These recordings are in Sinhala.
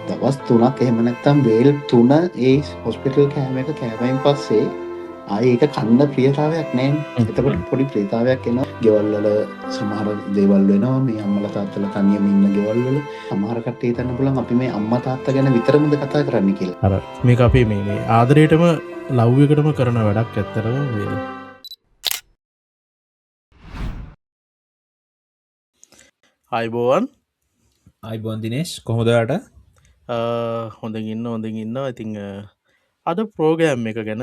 දවස් 3ක් එහෙම නැත්නම් වේල් 3 ඒ හොස්පිටල් කෑම එක කෑවයින් පස්සේ ආයේ ඒක කන්න ප්‍රියතාවයක් නැහැනේ. එතකොට පොඩි ප්‍රියතාවයක් එනවා. ගෙවල් වල සමහර දේවල් වෙනවා. මේ අම්මලා තාත්තලා තනියම ඉන්න ගෙවල් වල සමහර කට්ටිය හිතන්න පුළුවන් අපි මේ අම්මා තාත්තා ගැන විතරමද කතා කරන්නේ කියලා. අර මේක අපි මේ ආදරයටම ලව් එකටම කරන වැඩක් ඇත්තටම වේල. අයිබෝවන් අයිබෝන් දිනේෂ් කොහොමදට? හොඳින් ඉන්න ඉතිං අද ප්‍රෝගෑම් එක ගැන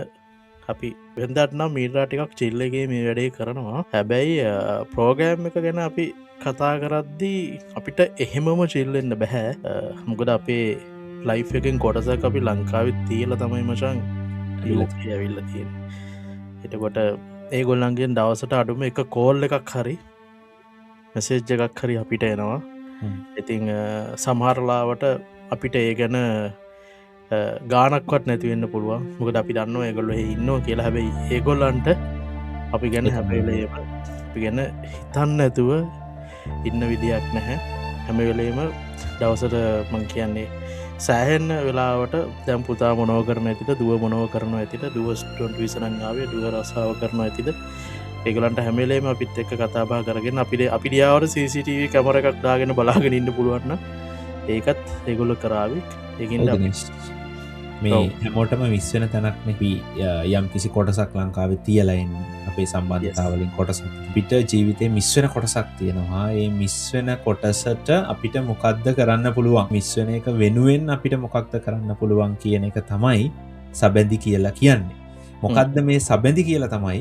අපි වෙදටනම් මීටා ටිකක් චිල්ලගේ මේ වැඩේ කරනවා. හැබැයි ප්‍රෝගෑම් එක ගැන අපි කතා කරද්දී අපිට එහෙමම චිල්ලෙන්න බැහැ. මොකද අපේ ලයිෆ් එකෙන් කොටසක් අපි ලංකාවිත් තියල තමයි මචන් ඇවිල්ල තියෙන. එතකොට ඒගොල්ලන්ගෙන් දවසට අඩුම එක කෝල් එකක් හරි මෙසේජ් එකක් හරි අපිට එනවා. ඉතිං සමහරලාවට අපිට ඒ ගැන ගානක්වත් නැතිවෙන්න පුළුවන්. මොකද අපි දන්න ඒගොල්ල ඉන්න කියලා හැබැයි ඒගොල්ලන්ට අපි ගැන හැපේලේම අපි ගැන හිතන්න ඇතුව ඉන්න විදියක් නැහැ. හැම වෙලේම දවසට මං කියන්නේ සෑහෙන්න වෙලාවට දැම් පුතා මොනව කරන ඇතිට දුව මොනව කරන ඇතිට දුවස්ටොන්ට විසනංාවේ දුව රසාාව කරන ඇතිද ඒගලන්ට හැමලේම අපිත් එක්ක කතාබා කරගෙන අපිට අපි ියාවට CCTV කැමර එකක් දාගෙන බලාගෙන ඉන්න පුළුවන්න ඒකත් ඒගොල්ල කරාවික් ඒකින් මේ හැමෝටම විශ්වන තැනක් නැපි යම් කිසි කොටසක් ලංකාවෙ තියලයින් අපේ සම්බන්ධතාවලින් කොටස පිට ජීවිතය මිශ්වන කොටසක් තියෙනවා. ඒ මිශ්වන කොටසට අපිට මොකක්ද කරන්න පුළුවන් මිශ්වන එක වෙනුවෙන් අපිට මොකක්ද කරන්න පුළුවන් කියන එක තමයි සබැඳි කියලා කියන්නේ. මොකක්ද මේ සබැඳි කියලා තමයි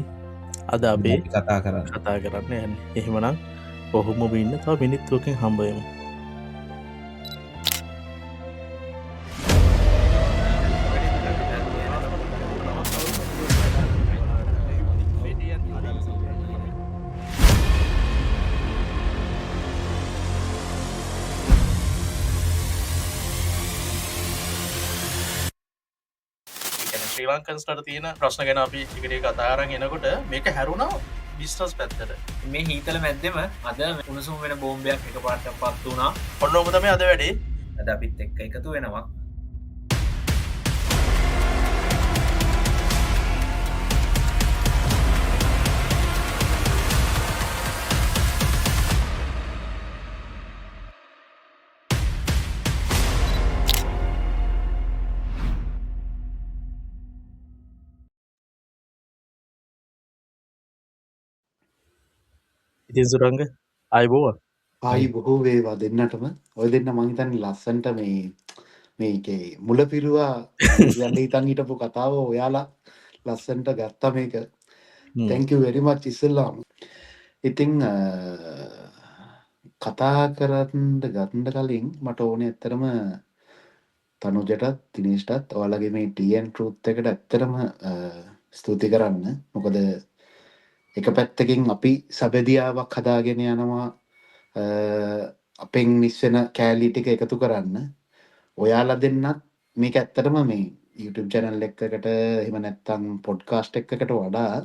අද අපේ කතා කරන්න එහෙමනම් ඔහුම ඉන්න තව මිනිත්තුවකින් හම්බයමු. ශ්‍රී ලංකන්ස්ට තියෙන ප්‍රශ්න ගැන අපි ටිකටේ කතාරන් එනකොට මේක හැරුණා බිස්ටස් පැත්තට මේ හීතල මැද්දෙම අද උණුසුම් වෙන බෝම්බයක් එක පාට පත් වුණා. ඔන්න ඔබතම අද වැඩේ අද අපිත් එක්ක එකතු වෙනවා. ඉතින් සුරංග අයිබෝව ආයි බොහෝ වේවා දෙන්නටම. ඔය දෙන්න මං හිතන්නේ ලස්සන්ට මේකේ මුල පිරුවා යන්න හිතන් හිටපු කතාව ඔයාලා ලස්සන්ට ගත්තා මේක. thank you very much ඉස්සෙල්ලාම. ඉතින් කතා කරන්න ගන්න කලින් මට ඕනේ ඇත්තටම තනුජටත් දිනේෂ්ටත් ඔයාලගේ මේ TN Truth එකට ඇත්තටම ස්තුති කරන්න. මොකද එක පැත්තකින් අපි සබැදියාවක් හදාගෙන යනවා අපෙන් මිස්වෙන කෑලි ටික එකතු කරන්න. ඔයාලා දෙන්නත් මේක ඇත්තටම මේ YouTube channel එකකට එහෙම නැත්නම් පොඩ්කාස්ට් එකකට වඩා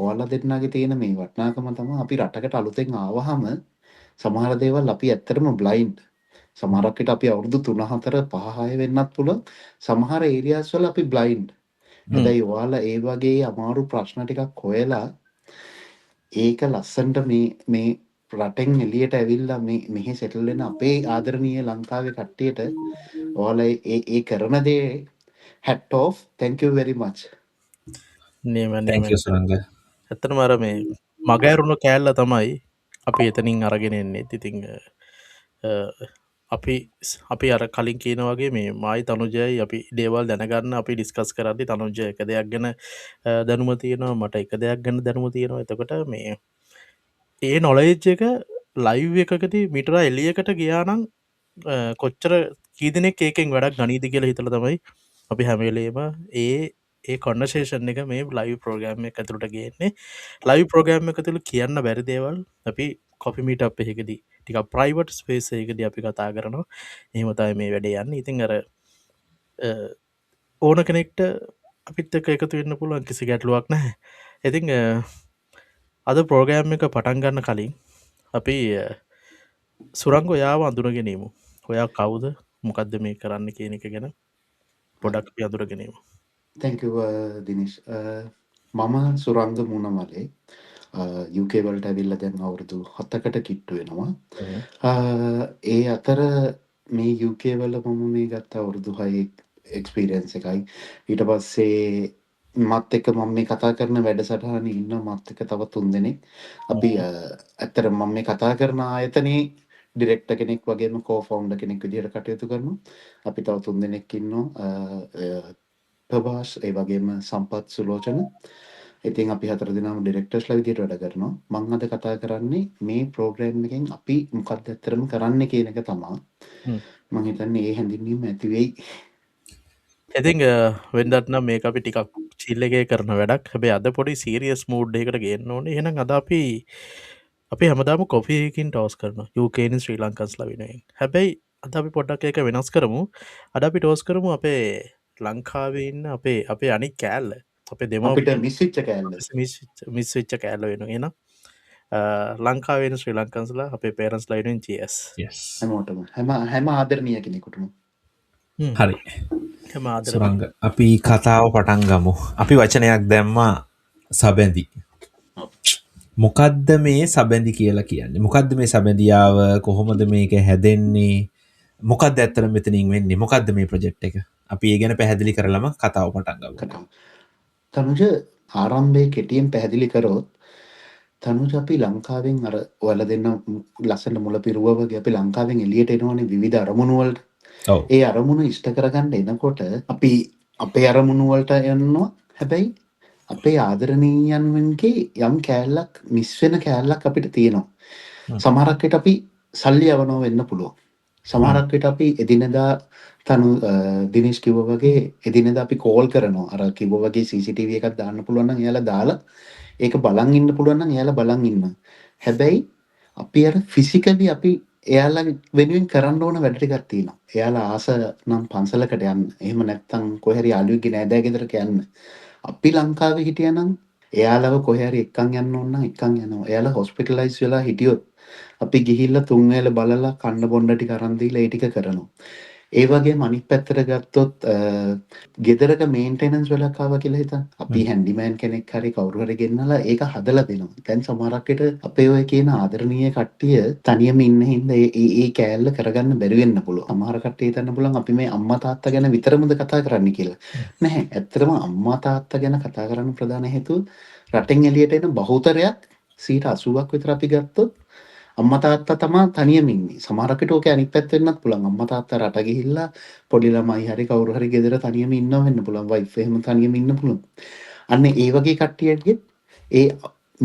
ඔයාලා දෙන්නගේ තියෙන මේ වටිනාකම තමයි අපි රටකට අලුතෙන් ආවහම සමහර දේවල් අපි ඇත්තටම බ්ලයින්ඩ්. සමහරක් විට අපි අවුරුදු 3 4 5 6 වෙන්නත් පුළුවන්. සමහර ඒරියාස් වල අපි බ්ලයින්ඩ්. හැබැයි ඔයාලා ඒ වගේ අමාරු ප්‍රශ්න ටිකක් හොයලා ඒක ලස්සන්ට මේ රටෙන් එලියට ඇවිල්ලා මෙහි සෙටල් වෙන අපේ ආදරණීය ලංකාවේ කට්ටියට ඔයාලා ඒ කරන දේ hat off. thank you very much. ඇත්තටම අර මේ මගෑරුණු කෑල්ල තමයි අපි එතනින් අරගෙන එන්නේ. ඉතින් අපි අර කලින් කියන වගේ මේ මයි තනුජයයි අපි දේවල් දැනගන්න අපි ඩිස්කස් කරද්දි තනුජය එක දෙයක් ගැන දැනුම තියෙනවා මට එක දෙයක් ගැන දැනුම තියෙනවා. එතකොට මේ ඒ නොලෙජ් එක ලයිව් එකකදී මිටර එලියකට ගියානම් කොච්චර කීදනෙක් ඒකෙන් වැඩක් ගනීති කියලා හිතල තමයි අපි හැමේලේම ඒ කොන්නශේෂන් එක මේ ලයිව් ප්‍රෝග්‍රම් එක ඇතුළට ගන්නේ. ලයිව් ප්‍රෝග්‍රම් එක තුළ කියන්න බැරි දේවල් අපි කොපිමිට අප එකදී ටික ප්‍රයිවට් ස්පේස් එකද අපි කතා කරනවා. එහෙමතයි මේ වැඩේ යන්න. ඉතින් අර ඕන කෙනෙක්ට අපිත් එක එකතු වෙන්න පුළුවන් කිසි ගැටලුවක් නැහැ. ඉතින් අද ප්‍රෝග්‍රෑම් එක පටන් ගන්න කලින් අපි සුරංග ඔයාව අඳුනගෙනීමු. ඔයා කවුද මොකක්ද මේ කරන්න කියන එක ගැන පොඩක් අපි අඳුර ගැනීම. thank you Dinesh. මම සුරංග මුණමලේ UK වලට ඇවිල්ලා දැන් අවුරුදු 7කට කිට්ටු වෙනවා. ඒ අතර මේ UK වල මම මේ ගත්ත අවුරුදු 6 එක්ස්පීරියන්ස් එකයි. ඊට පස්සේ මත් එක්ක මම මේ කතා කරන වැඩසටහනේ ඉන්න මත් එක්ක තව 3 දෙනෙක්. අපි ඇත්තට මම මේ කතා කරන ආයතනයේ ඩිරෙක්ටර් කෙනෙක් වගේම කෝ-ෆවුන්ඩර් කෙනෙක් විදිහට කටයුතු කරනවා. අපි තව 3 දෙනෙක් ඉන්නවා. ප්‍රභාස් ඒ වගේම සම්පත් සුලෝචන. ඉතින් අපි 4 දෙනාම ඩිරෙක්ටර්ස්ලා විදිහට වැඩ කරනවා. මම අද කතා කරන්නේ මේ ප්‍රෝග්‍රෑම් එකෙන් අපි මොකක්ද ඇත්තටම කරන්නේ කියන එක තමයි. මම හිතන්නේ ඒ හැඳින්වීම ඇති වෙයි. ඉතින් වෙනදට නම් මේක අපි ටිකක් චිල් එකේ කරන වැඩක්. හැබැයි අද පොඩි සීරියස් මූඩ් එකකට ගේන්න ඕනේ. එහෙනම් අද අපි හැමදාම කොෆි එකකින් ටෝස් කරනවා. UK ඉන් ශ්‍රී ලංකන්ස්ලා වෙනුවෙන්. හැබැයි අද අපි පොඩ්ඩක් ඒක වෙනස් කරමු. අද අපි ටෝස් කරමු අපේ ලංකාවේ ඉන්න අපේ අනික් කෑල්ල. අපේ අපිට දෙමව්පියන් මිස් වෙච්ච කෑල්ල. මිස් වෙච්ච කෑල්ල වෙනවා. එහෙනම් ලංකාවේ ඉන්න ශ්‍රී ලංකන්ස්ලා අපේ පේරන්ට්ස්ලා වෙනුවෙන් cheers. yes හැමෝටම හැම ආදරණීය කෙනෙකුටම. හරි හැම ආදරෙම. සුරංග අපි කතාව පටන් ගමු. අපි වචනයක් දැම්මා සබැඳි. මොකද්ද මේ සබැඳි කියලා කියන්නේ? මොකද්ද මේ සබැඳියාව? කොහොමද මේක හැදෙන්නේ? මොකක්ද ඇත්තටම මෙතනින් වෙන්නේ? මොකද්ද මේ ප්‍රොජෙක්ට් එක? අපි ඒ ගැන පැහැදිලි කරලම කතාව පටන් ගමු. කතාව. තනුජ ආරම්භයේ කෙටියෙන් පැහැදිලි කරොත් තනුජ අපි ලංකාවෙන් අර ඔයාලා දෙන්න ලස්සන මුල පිරුවා වගේ අපි ලංකාවෙන් එළියට එනවනේ විවිධ අරමුණු වලට. ඔව්. ඒ අරමුණු ඉෂ්ට කරගන්න එනකොට අපි අපේ අරමුණු වලට යනවා. හැබැයි අපේ ආදරණීයන්ගේ යම් කෑල්ලක් මිස් වෙන කෑල්ලක් අපිට තියෙනවා. සමහරක් විට අපි සල්ලි යවනවා වෙන්න පුළුවන්. සමහරක් විට අපි එදිනෙදා දිනේෂ් කිව්වා වගේ එදිනෙදා අපි කෝල් කරනවා. අර කිව්වා වගේ CCTV එකක් දාන්න පුළුවන් නම් එයාලා දාලා ඒක බලන් ඉන්න පුළුවන් නම් එයාලා බලන් ඉන්නවා. හැබැයි අපි අර ෆිසිකලි අපි එයාලා වෙනුවෙන් කරන්න ඕන වැඩ ටිකක් තියෙනවා. එයාලා ආස නම් පන්සලකට යන්න. එහෙම නැත්නම් කොහේ හරි යාළුවෙක්ගේ නෑදෑ ගෙදරට යන්න. අපි ලංකාවේ හිටියනම් එයාලව කොහේ හරි එක්කන් යන්න ඕන නම් එක්කන් යනවා. එයාලා හොස්පිටලයිස් වෙලා හිටියොත් අපි ගිහිල්ලා 3 වේල බලලා කන්න බොන්න ටික අරන් දීලා ඒ ටික කරනවා. ඒ වගේම අනිත් පැත්තට ගත්තොත් ගෙදරක මේන්ටෙනන්ස් වලක් ආවා කියලා හිතන්න. අපි හැන්ඩිමෑන් කෙනෙක් හරි කවුරු හරි ගෙන්නලා ඒක හදලා දෙනවා. දැන් සමහරක් විට අපේ ඔය කියන ආදරණීය කට්ටිය තනියම ඉන්න හින්දා ඒ කෑල්ල කරගන්න බැරි වෙන්න පුළුවන්. සමහර කට්ටිය හිතන්න පුළුවන් අපි මේ අම්මා තාත්තා ගැන විතරමද කතා කරන්නේ කියලා. නැහැ. ඇත්තටම අම්මා තාත්තා ගැන කතා කරන්න ප්‍රධාන හේතුව රටෙන් එළියට එන බහුතරයක් 80%ක් විතර අපි ගත්තොත් අම්මා තාත්තා තමා තනියම ඉන්නේ. සමහරක් විට ඕකේ අනිත් පැත්ත වෙන්නත් පුළුවන්. අම්මා තාත්තා රට ගිහිල්ලා පොඩි ළමයි හරි කවුරු හරි ගෙදර තනියම ඉන්නව වෙන්න පුළුවන්. වයිෆ් එහෙම තනියම ඉන්න පුළුවන්. අන්න ඒ වගේ කට්ටියගේ ඒ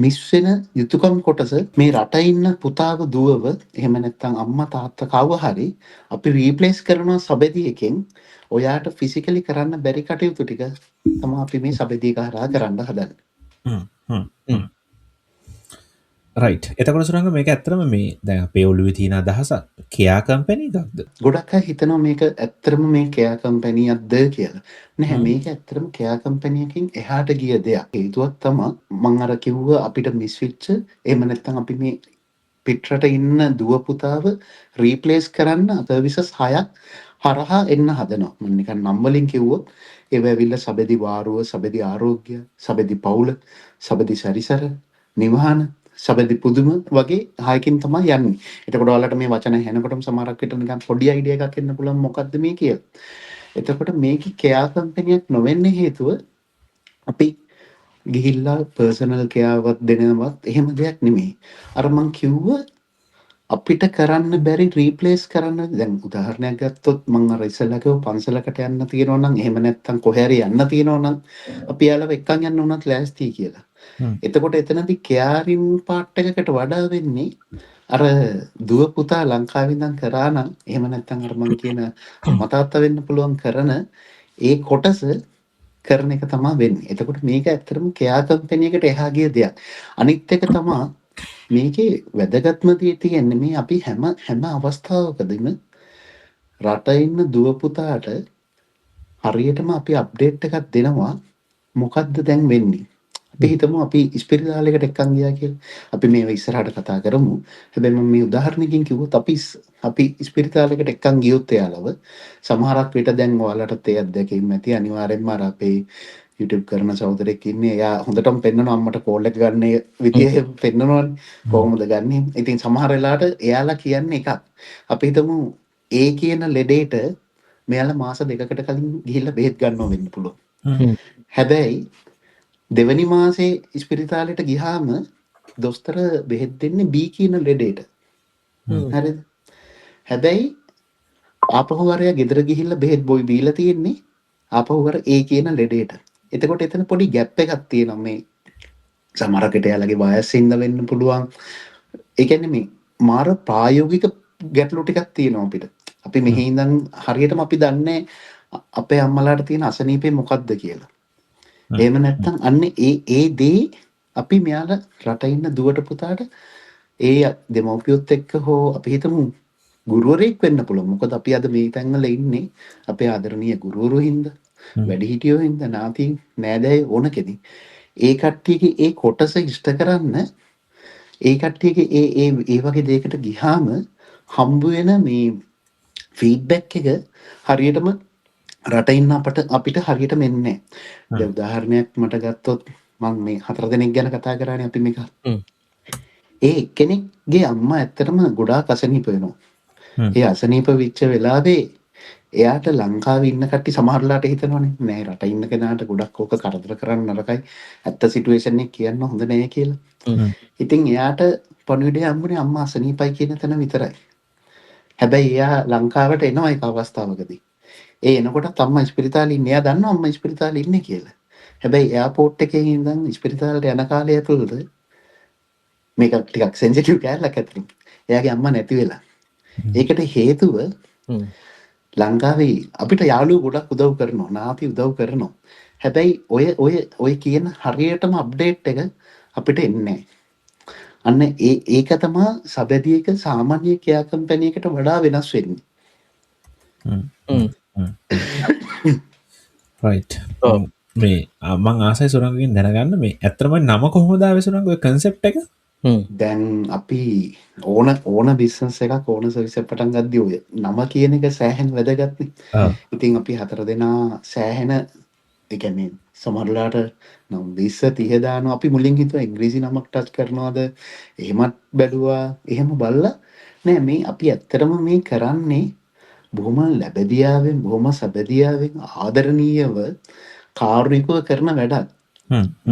මිස් වෙන යුතුයකම් කොටස මේ රට ඉන්න පුතාව දුවව එහෙම නැත්නම් අම්මා තාත්තා කවුව හරි අපි රීප්ලේස් කරනවා සබෙදි එකෙන් ඔයාට ෆිසිකලි කරන්න බැරි කටයුතු ටික තමයි අපි මේ සබෙදි එක හරහා කරන්න හදන්නේ. රයිට්. එතකොට සුරංග මේක ඇත්තටම මේ දැන් අපේ ඔළුවේ තියෙන අදහසක් කෙයා කම්පැනි එකක්ද? ගොඩක් අය හිතනවා මේක ඇත්තටම මේ කෙයා කම්පැනියක්ද කියලා. නැහැ මේක ඇත්තටම කෙයා කම්පැනි එකකින් එහාට ගිය දෙයක්. හේතුවක් තමයි මම අර කිව්ව අපිට මිස් වෙච්ච එහෙම නැත්නම් අපි මේ පිටරට ඉන්න දුව පුතාව රීප්ලේස් කරන්න සර්විසස් 6ක් හරහා එන්න හදනවා. මම නිකන් නම් වලින් කිව්වොත් ඒව ඇවිල්ලා සබෙදි වාරුව, සබෙදි ආරෝග්‍ය, සබෙදි පවුල, සබෙදි සැරිසර, නිවහන සබෙදි පුදුම වගේ හයකින් තමයි යන්නේ. එතකොට ඔයාලට මේ වචන ඇහෙනකොටම සමහරක් විට නිකන් පොඩි අයිඩියා එකක් එන්න පුළුවන් මොකද්ද මේ කියලා. එතකොට මේකේ කෙයා කම්පැනියක් නොවෙන්නේ හේතුව අපි ගිහිල්ලා පර්සනල් කෙයාවක් දෙනවත් එහෙම දෙයක් නෙමෙයි. අර මං කිව්ව අපිට කරන්න බැරි රීප්ලේස් කරන්න දැන් උදාහරණයක් ගත්තොත් මං අර ඉස්සෙල්ලා කිව්ව පන්සලකට යන්න තියෙනවා නම් එහෙම නැත්නම් කොහේ හරි යන්න තියෙනවා නම් අපි යාළුවා එක්කන් යන්න උනත් ලෑස්තියි කියලා. එතකොට එතනදී කෙයාරින් පාර්ට් එකකට වඩා වෙන්නේ අර දුව පුතා ලංකාවේ ඉඳන් කරා නම් එහෙම නැත්නම් අර මං කියන අම්මා තාත්තා වෙන්න පුළුවන් කරන ඒ කොටස කරන එක තමයි වෙන්නේ. එතකොට මේක ඇත්තටම කෙයා කම්පැනි එකට එහා ගිය දෙයක්. අනිත් එක තමයි මේකේ වැදගත්ම දේ තියෙන්නේ මේ අපි හැම අවස්ථාවකදීම රට ඉන්න දුව පුතාට හරියටම අපි අප්ඩේට් එකක් දෙනවා මොකද්ද දැන් වෙන්නේ. අපි හිතමු අපි ඉස්පිරිතාලයකට එක්කන් ගියා කියලා. අපි මේව ඉස්සරහට කතා කරමු. හැබැයි මම මේ උදාහරණයකින් කිව්වොත් අපි ඉස්පිරිතාලයකට එක්කන් ගියොත් එයාලව සමහරක් විට දැන් ඔයාලටත් ඒ අත්දැකීම් ඇති. අනිවාර්යෙන්ම අර අපේ YouTube කරන සහෝදරයෙක් ඉන්නේ. එයා හොඳටම පෙන්නනවා අම්මට කෝල් එක ගන්න විදිය පෙන්නනවනේ. කොහොමද ගන්නෙ? ඉතින් සමහර වෙලාවට එයාලා කියන්නේ එකක්. අපි හිතමු ඒ කියන ලෙඩේට මෙයාලා මාස 2කට කලින් ගිහිල්ලා බෙහෙත් ගන්නවා වෙන්න පුළුවන්. හැබැයි දෙවනි මාසේ ඉස්පිරිතාලෙට ගියාම දොස්තර බෙහෙත් දෙන්නේ B කියන ලෙඩේට. හරිද? හැබැයි ආපහු වරයා ගෙදර ගිහිල්ලා බෙහෙත් බොයි බීලා තියෙන්නේ ආපහු වර A කියන ලෙඩේට. එතකොට එතන පොඩි ગેප් එකක් තියෙනවා මේ සමහරකට එයාලගේ වයස හින්දා වෙන්න පුළුවන්. ඒ කියන්නේ මේ මාර ප්‍රායෝගික ගැටලු ටිකක් තියෙනවා අපිට. අපි මෙහි ඉඳන් හරියටම අපි දන්නේ අපේ අම්මලාට තියෙන අසනීපේ මොකක්ද කියලා. එහෙම නැත්නම් අන්න ඒ දේ අපි මෙයාලා රට ඉන්න දුවට පුතාට ඒ දෙමව්පියොත් එක්ක හෝ අපි හිතමු ගුරුවරයෙක් වෙන්න පුළුවන්. මොකද අපි අද මේ තැන්වල ඉන්නේ අපේ ආදරණීය ගුරුවරු හින්දා, වැඩිහිටියෝ හින්දා, නාතීන්, නෑදෑයෝ ඕන කෙනෙක්. ඒ කට්ටියගේ ඒ කොටස ඉෂ්ට කරන්න ඒ කට්ටියගේ ඒ වගේ දෙයකට ගියාම හම්බ වෙන මේ ෆීඩ්බැක් එක හරියටම රට ඉන්න අපිට හරියටම එන්නේ නැහැ. දැන් උදාහරණයක් මට ගත්තොත් මම මේ 4 දෙනෙක් ගැන කතා කරානේ අපි මේක. ඒ එක්කෙනෙක්ගේ අම්මා ඇත්තටම ගොඩාක් අසනීප වෙනවා. ඒ අසනීප වෙච්ච වෙලාවේ එයාට ලංකාවේ ඉන්න කට්ටිය සමහරලාට හිතනවනේ නෑ රට ඉන්න කෙනාට ගොඩක් ඕක කරදර කරන්න නරකයි. ඇත්ත සිටුේෂන් එක කියන්න හොඳ නෑ කියලා. ඉතින් එයාට පණිවිඩය හම්බුනේ අම්මා අසනීපයි කියන තැන විතරයි. හැබැයි එයා ලංකාවට එනවා ඒක අවස්ථාවකදී. ඒ එනකොට අම්මා ඉස්පිරිතාලේ ඉන්නේ. එයා දන්නවා අම්මා ඉස්පිරිතාලේ ඉන්නේ කියලා. හැබැයි එයාපෝට් එකේ ඉඳන් ඉස්පිරිතාලට යන කාලය ඇතුළත මේක ටිකක් සෙන්සිටිව් කැලලක් ඇතුළේ. එයාගේ අම්මා නැති වෙලා. ඒකට හේතුව ලංකාවේ අපිට යාළුවෝ ගොඩක් උදව් කරනවා. නාති උදව් කරනවා. හැබැයි ඔය කියන හරියටම අප්ඩේට් එක අපිට එන්නේ නැහැ. අන්න ඒක තමයි සබැදියක සාමාන්‍ය කෙයා කම්පැනි එකට වඩා වෙනස් වෙන්නේ. රයිට්. මේ මං ආසයි සුරංගගෙන් දැනගන්න මේ ඇත්තටම නම කොහොමද ආවේ සුරංග ඔය කන්සෙප්ට් එක? දැන් අපි ඕන බිස්නස් එකක් ඕන සර්විස් එකක් පටන් ගද්දී ඔය නම කියන එක සෑහෙන වැදගත්නේ. ඉතින් අපි 4 දෙනා සෑහෙන ඒ කියන්නේ සමහරලාට නම් 20 30 දානවා. අපි මුලින් හිතුවා ඉංග්‍රීසි නමක් ටච් කරනවද එහෙමත් බැලුවා. එහෙම බලලා නෑ මේ අපි ඇත්තටම මේ කරන්නේ බොහොම ලැබදියාවෙන් බොහොම සබදියාවෙන් ආදරණීයව කාර්මිකව කරන වැඩක්.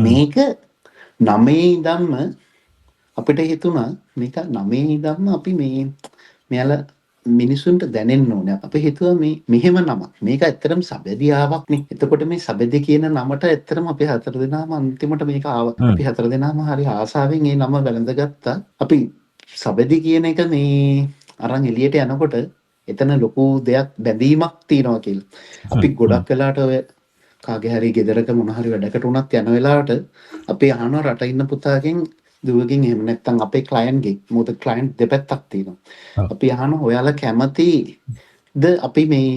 මේක 9 ඉඳන්ම අපිට හිතුණා මේක 9 ඉඳන්ම අපි මෙයාලා මිනිසුන්ට දැනෙන්න ඕනේ. අපි හිතුවා මෙහෙම නමක්. මේක ඇත්තටම සබැදියාවක් නේ. එතකොට මේ සබැදි කියන නමට ඇත්තටම අපි 4 දෙනාම අන්තිමට මේක ආවා. අපි 4 දෙනාම හරි ආසාවෙන් මේ නම වැළඳගත්තා. අපි සබැදි කියන එක මේ අරන් එළියට යනකොට එතන ලොකු දෙයක් බැඳීමක් තියෙනවා කියලා. අපි ගොඩක් වෙලාට ඔය කාගේ හරි ගෙදරක මොන හරි වැඩකට උනත් යන වෙලාවට අපි අහනවා රට ඉන්න පුතාගෙන් දුවගෙන් එහෙම නැත්නම් අපේ ක්ලයන්ට්ගෙන් මොකද ක්ලයන්ට් දෙපැත්තක් තියෙනවා. අපි අහනවා ඔයාලා කැමතිද අපි මේ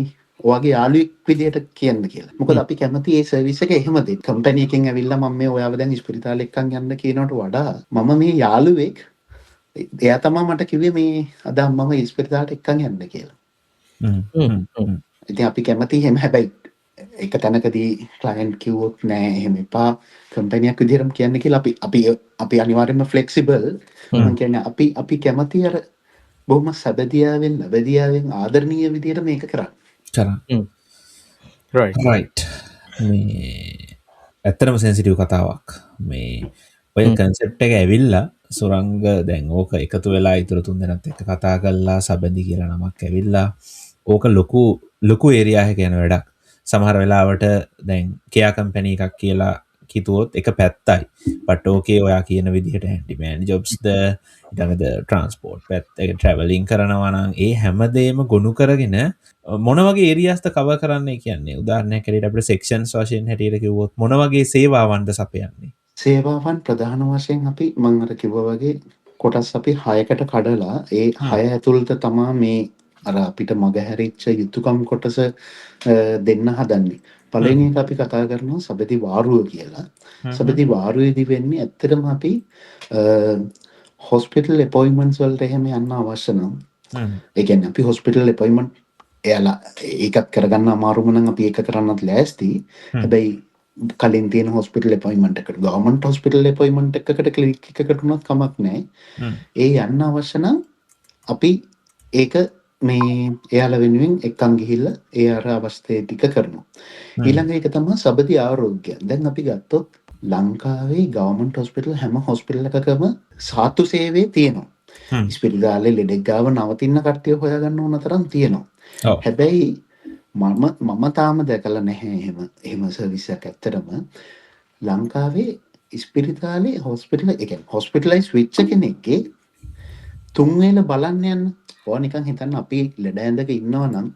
ඔයාගේ යාළුවෙක් විදියට කියන්න කියලා. මොකද අපි කැමති මේ සර්විස් එක එහෙම දෙන්න. කම්පැනි එකෙන් ඇවිල්ලා මම මේ ඔයාව දැන් ඉස්පිරිතාලෙ එක්කන් යන්න කියනවට වඩා මම මේ යාළුවෙක් එයා තමයි මට කිව්වේ මේ අද මම ඉස්පිරිතාලට එක්කන් යන්න කියලා. ඉතින් අපි කැමති එහෙම හැබැයි එක තැනකදී ක්ලයන්ට් කිව්වොත් නෑ එහෙම එපා කම්පැනියක් විදිහටම කියන්න කියලා අපි අනිවාර්යයෙන්ම ෆ්ලෙක්සිබල්. මම කියන්නේ අපි කැමති අර බොහොම සබදියාවෙන් ලැබදියාවෙන් ආදරණීය විදිහට මේක කරන්න. රයිට්. මේ ඇත්තටම සෙන්සිටිව් කතාවක්. මේ ඔය කන්සෙප්ට් එක ඇවිල්ලා සුරංග දැන් ඕක එකතු වෙලා ඉතුරු 3 දෙනාත් එක්ක කතා කරලා සබඳි කියලා නමක් ඇවිල්ලා ඕක ලොකු ඒරියා එකක යන වැඩක්. සමහර වෙලාවට දැන් කෙයා කම්පැනි එකක් කියලා කිතුවොත් එක පැත්තයි. බට් ඕකේ ඔයා කියන විදිහට ඩිමෑන්ඩ් ජොබ්ස්ද ඊළඟට ට්‍රාන්ස්පෝර්ට් පැත්ත එක ට්‍රැවලින් කරනවා නම් ඒ හැමදේම ගොනු කරගෙන මොන වගේ ඒරියාස්ද කවර් කරන්නේ කියන්නේ උදාහරණයක් හැටියට අපිට සෙක්ෂන්ස් වශයෙන් හැටියට කිව්වොත් මොන වගේ සේවාවන්ද සපයන්නේ? සේවාවන් ප්‍රධාන වශයෙන් අපි මම අර කිව්වා වගේ කොටස් අපි 6කට කඩලා ඒ 6 ඇතුළත තමයි මේ අර අපිට මගහැරිච්ච යුතුයකම් කොටස දෙන්න හදන්නේ. පළවෙනි එක අපි කතා කරනවා සබැදි වාරුව කියලා. සබැදි වාරුවේදී වෙන්නේ ඇත්තටම අපි හොස්පිටල් අපොයින්ට්මන්ට්ස් වලට එහෙම යන්න අවශ්‍ය නම් ඒ කියන්නේ අපි හොස්පිටල් අපොයින්ට්මන්ට් එයාලා ඒකත් කරගන්න අමාරුම නම් අපි ඒක කරන්නත් ලෑස්ති. හැබැයි කලින් තියෙන හොස්පිටල් අපොයින්ට්මන්ට් එකට ගවර්න්මන්ට් හොස්පිටල් අපොයින්ට්මන්ට් එකකට ක්ලිනික් එකකට උනත් කමක් නැහැ. ඒ යන්න අවශ්‍ය නම් අපි ඒක මේ එයාලා වෙනුවෙන් එක්කන් ගිහිල්ලා ඒ අර අවස්ථේ ටික කරනවා. ඊළඟ එක තමයි සබති ආරෝග්‍ය. දැන් අපි ගත්තොත් ලංකාවේ ගවර්න්මන්ට් හොස්පිටල් හැම හොස්පිටල් එකකම සාතු සේවය තියෙනවා. ඉස්පිරිතාලේ ලෙඩෙක් ගාව නවතින්න කට්ටිය හොයාගන්න ඕන තරම් තියෙනවා. හැබැයි මම තාම දැකලා නැහැ එහෙම සර්විස් එකක් ඇත්තටම ලංකාවේ ඉස්පිරිතාලේ හොස්පිටල් ඒ කියන්නේ හොස්පිටලයිස් වෙච්ච කෙනෙක්ගේ තුන් වේල බලන්න යන්න. ඔයා නිකන් හිතන්න අපි ලෙඩ ඇඳක ඉන්නවා නම්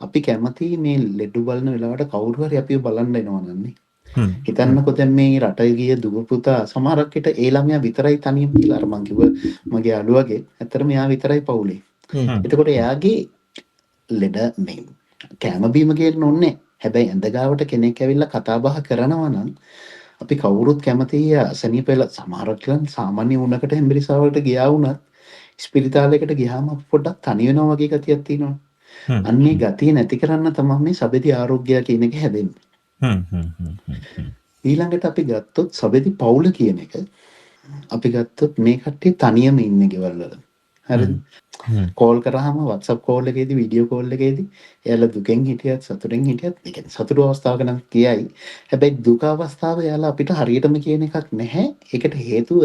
අපි කැමති මේ ලෙඩ බලන වෙලාවට කවුරු හරි අපිව බලන්න එනවා නන්නේ. හිතන්නකෝ දැන් මේ රට ගිය දුව පුතා සමහරක් විට ඒ ළමයා විතරයි තනියම කියලා අර මං කිව්ව මගේ යාළුවගේ ඇත්තටම එයා විතරයි පවුලේ. එතකොට එයාගේ ලෙඩ මේ කැම බීම ගේන්න ඕනේ. හැබැයි ඇඳ ගාවට කෙනෙක් ඇවිල්ලා කතා බහ කරනවා නම් අපි කවුරුත් කැමතියි අසනීප වෙලා සමහරක් වෙලාවට සාමාන්‍ය වුණකට හෙම්බිරිසාවලට ගියා වුණත් ස්පිරිතාලයකට ගියාම පොඩ්ඩක් තනි වෙනවා වගේ ගතියක් තියෙනවා. අන්නේ ගතිය නැති කරන්න තමයි මේ සබෙදි ආරෝග්‍ය කියන එක හැදෙන්නේ. ඊළඟට අපි ගත්තොත් සබෙදි පවුල කියන එක අපි ගත්තොත් මේ කට්ටිය තනියම ඉන්නේ ගෙවල් වල. හරිද? කෝල් කරාම WhatsApp කෝල් එකේදී වීඩියෝ කෝල් එකේදී එයාලා දුකෙන් හිටියත් සතුටෙන් හිටියත් ඒ කියන්නේ සතුට අවස්ථාවක නම් කියයි. හැබැයි දුක අවස්ථාව එයාලා අපිට හරියටම කියන එකක් නැහැ. ඒකට හේතුව